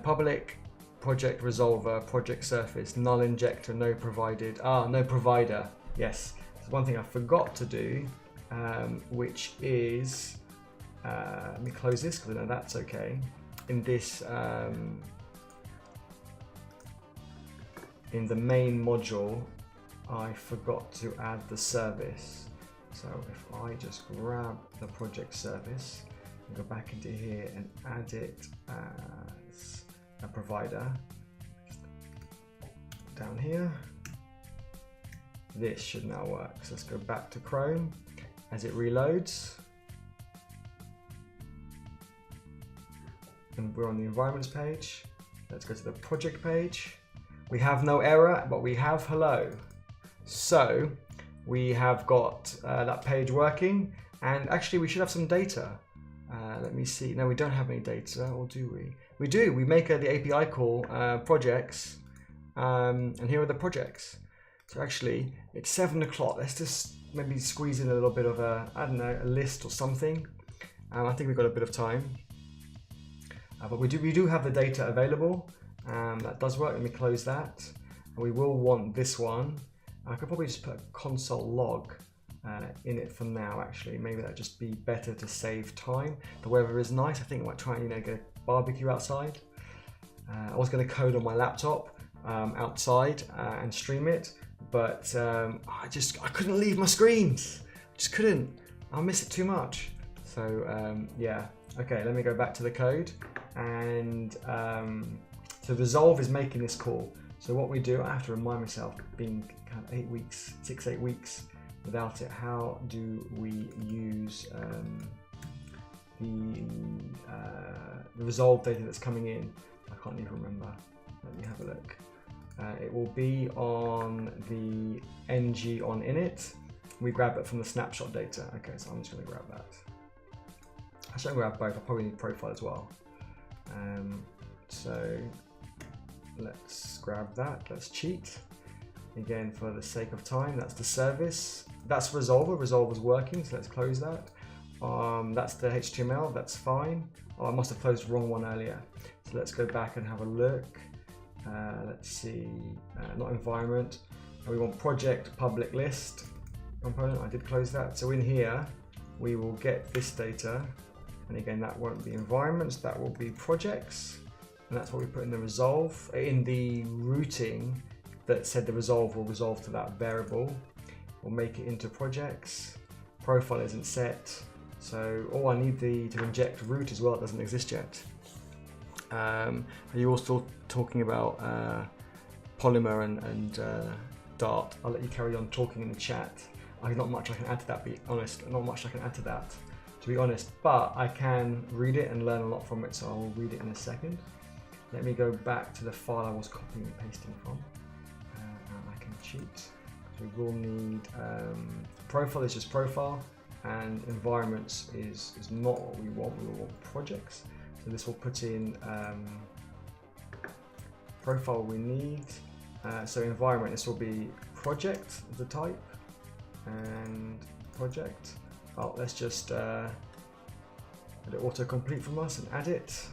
Speaker 1: public project resolver, project surface, null injector, no provided. No provider. Yes. So one thing I forgot to do, which is let me close this because I know that's okay. In this in the main module, I forgot to add the service. So if I just grab the project service and go back into here and add it as a provider down here, this should now work. So let's go back to Chrome as it reloads. And we're on the environments page. Let's go to the project page. We have no error, but we have hello. So we have got that page working, and actually we should have some data. Let me see. No, we don't have any data, or do we? We do. We make the API call projects, and here are the projects. So actually, it's 7 o'clock. Let's just maybe squeeze in a little bit of a, I don't know, a list or something. I think we've got a bit of time. But we do have the data available. That does work. Let me close that. And we will want this one. I could probably just put a console log in it for now, actually. Maybe that'd just be better to save time. The weather is nice. I think I might try and get a barbecue outside. I was going to code on my laptop outside and stream it, but I couldn't leave my screens. Just couldn't. I'll miss it too much. So yeah. Okay, let me go back to the code. And so Resolve is making this call. So what we do, I have to remind myself, being kind of 8 weeks, 6-8 weeks without it, how do we use the Resolve data that's coming in? I can't even remember. Let me have a look. It will be on the ng on init. We grab it from the snapshot data. Okay, so I'm just going to grab that. I should grab both. I probably need profile as well. So let's grab that. Let's cheat. Again, for the sake of time, that's the service. That's Resolver. Resolver's working, so let's close that. That's the HTML. That's fine. Oh, I must have closed the wrong one earlier. So let's go back and have a look. Let's see. Not environment. We want project public list component. I did close that. So in here, we will get this data. And again, that won't be environments. That will be projects. And that's what we put in the resolve, in the routing that said the resolve will resolve to that variable. We'll make it into projects. Profile isn't set. So, I need to inject root as well. It doesn't exist yet. Are you all still talking about Polymer and Dart? I'll let you carry on talking in the chat. Not much I can add to that, be honest. Not much I can add to that, to be honest. But I can read it and learn a lot from it, so I will read it in a second. Let me go back to the file I was copying and pasting from. I can cheat. So we will need profile is just profile, and environments is not what we want. We will want projects. So this will put in profile we need. So environment, this will be project as the type, and project. Oh, let's just let it autocomplete from us and add it.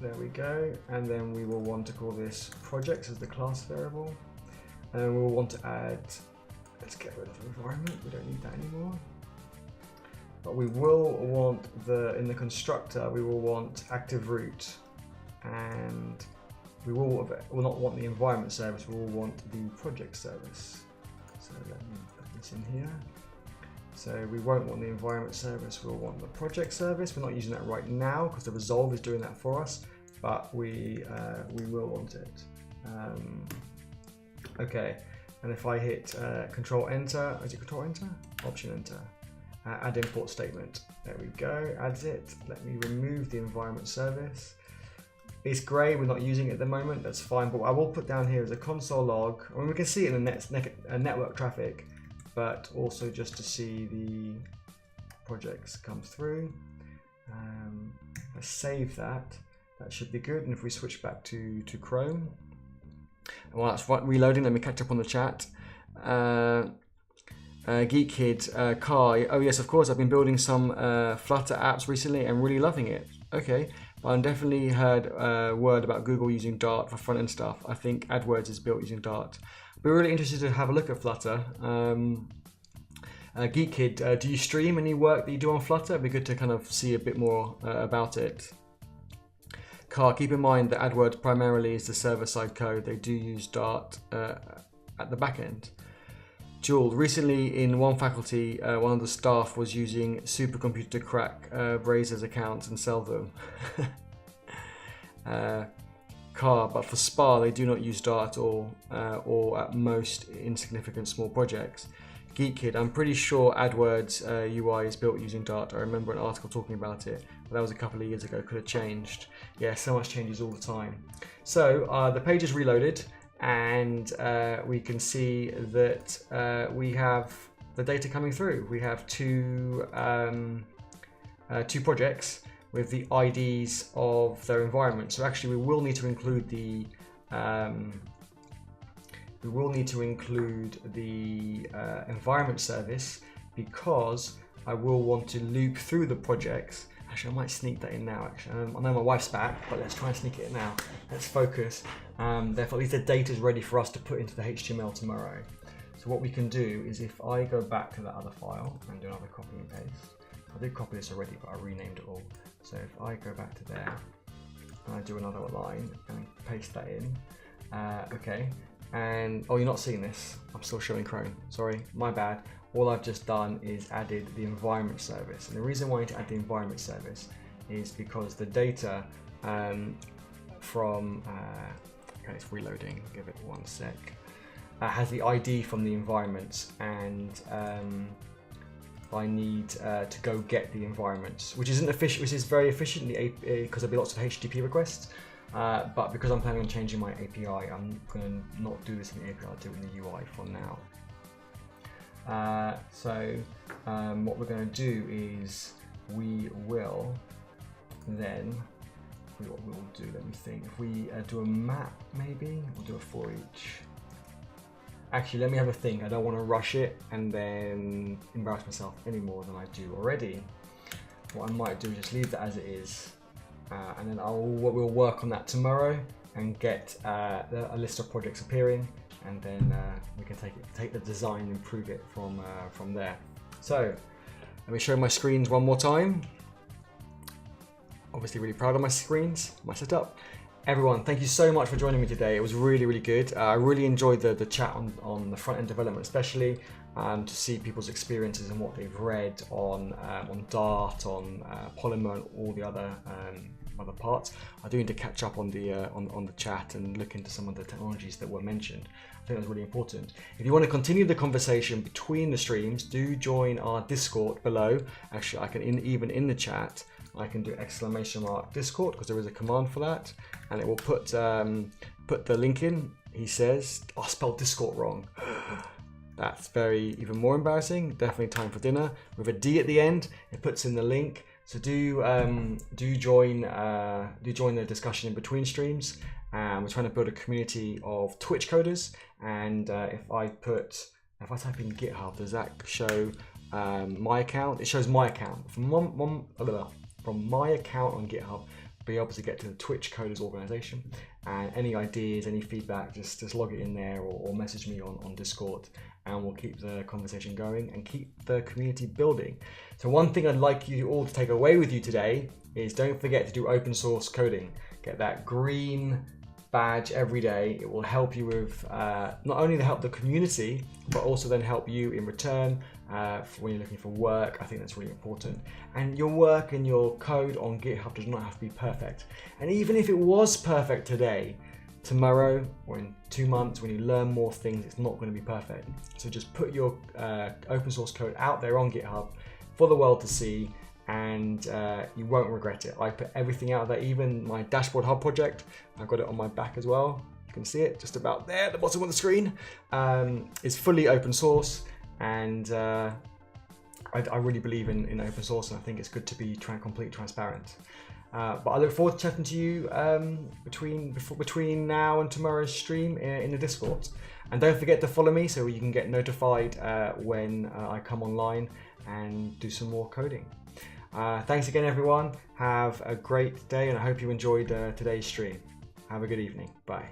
Speaker 1: There we go. And then we will want to call this projects as the class variable. And then we'll want to add, let's get rid of environment. We don't need that anymore. But we will want in the constructor, we will want active root, and we will not want the environment service, we will want the project service. So let me put this in here. So we won't want the environment service, we'll want the project service. We're not using that right now because the resolve is doing that for us, but we will want it. Okay, and if I hit Control Enter, is it Control Enter? Option Enter. Add import statement. There we go, adds it. Let me remove the environment service. It's grey, we're not using it at the moment, that's fine, but what I will put down here is a console log. I mean, we can see it in the network traffic, but also just to see the projects come through. Let's save that. That should be good. And if we switch back to Chrome, and while that's reloading, let me catch up on the chat. Geek Kid, Kai, oh yes, of course, I've been building some Flutter apps recently and really loving it. Okay, but I've definitely heard word about Google using Dart for front-end stuff. I think AdWords is built using Dart. We're really interested to have a look at Flutter. Geek Kid, do you stream any work that you do on Flutter? It'd be good to kind of see a bit more about it. Car, keep in mind that AdWords primarily is the server-side code. They do use Dart at the back end. Jewel, recently in one faculty, one of the staff was using supercomputer to crack Brazer's accounts and sell them. Car, but for SPA they do not use Dart or at most insignificant small projects. Geek Kid, I'm pretty sure AdWords UI is built using Dart. I remember an article talking about it, but that was a couple of years ago. Could have changed. Yeah, so much changes all the time. So the page is reloaded, and we can see that we have the data coming through. We have two projects with the IDs of their environment. So actually we will need to include the environment service, because I will want to loop through the projects. Actually, I might sneak that in now. Actually, I know my wife's back, but let's try and sneak it in now. Let's focus. Therefore, at least the data is ready for us to put into the HTML tomorrow. So what we can do is, if I go back to that other file and do another copy and paste. I did copy this already, but I renamed it all. So if I go back to there and I do another line and paste that in, okay. And oh, you're not seeing this. I'm still showing Chrome. Sorry, my bad. All I've just done is added the environment service. And the reason why I need to add the environment service is because the data from, okay, it's reloading, give it 1 sec, has the ID from the environments, and I need to go get the environments, which isn't efficient, which is very efficient because there'll be lots of HTTP requests. But because I'm planning on changing my API, I'm going to not do this in the API, I'll do it in the UI for now. What we're going to do is we will then, what we'll do, let me think, if we do a map maybe, we'll do a for each. Actually, let me have a think. I don't want to rush it and then embarrass myself any more than I do already. What I might do is just leave that as it is. And then we'll work on that tomorrow and get a list of projects appearing, and then we can take the design and improve it from there. So let me show my screens one more time. Obviously really proud of my screens, my setup. Everyone, thank you so much for joining me today. It was really, really good. I really enjoyed the chat on the front end development, especially to see people's experiences and what they've read on Dart, on Polymer, and all the other parts. I do need to catch up on the chat and look into some of the technologies that were mentioned. I think that's really important. If you want to continue the conversation between the streams, do join our Discord below. Actually, I can even in the chat, I can do !Discord, because there is a command for that, and it will put the link in. He says, I spelled Discord wrong. That's even more embarrassing. Definitely time for dinner with a D at the end. It puts in the link. So do join the discussion in between streams. We're trying to build a community of TwitchCoders, and if I type in GitHub, does that show my account? It shows my account from my account on GitHub. Be able to get to the TwitchCoders organization, and any ideas, any feedback, just log it in there or message me on Discord, and we'll keep the conversation going and keep the community building. So one thing I'd like you all to take away with you today is, don't forget to do open source coding. Get that green badge every day. It will help you with not only to help the community, but also then help you in return when you're looking for work. I think that's really important. And your work and your code on GitHub does not have to be perfect. And even if it was perfect today, tomorrow or in 2 months, when you learn more things, it's not going to be perfect. So just put your open source code out there on GitHub for the world to see, and you won't regret it. I put everything out there, even my DashboardHub project. I've got it on my back as well. You can see it just about there at the bottom of the screen. It's fully open source, and I really believe in open source, and I think it's good to be completely transparent. But I look forward to chatting to you between now and tomorrow's stream in the Discord. And don't forget to follow me so you can get notified when I come online and do some more coding. Thanks again, everyone. Have a great day, and I hope you enjoyed today's stream. Have a good evening. Bye.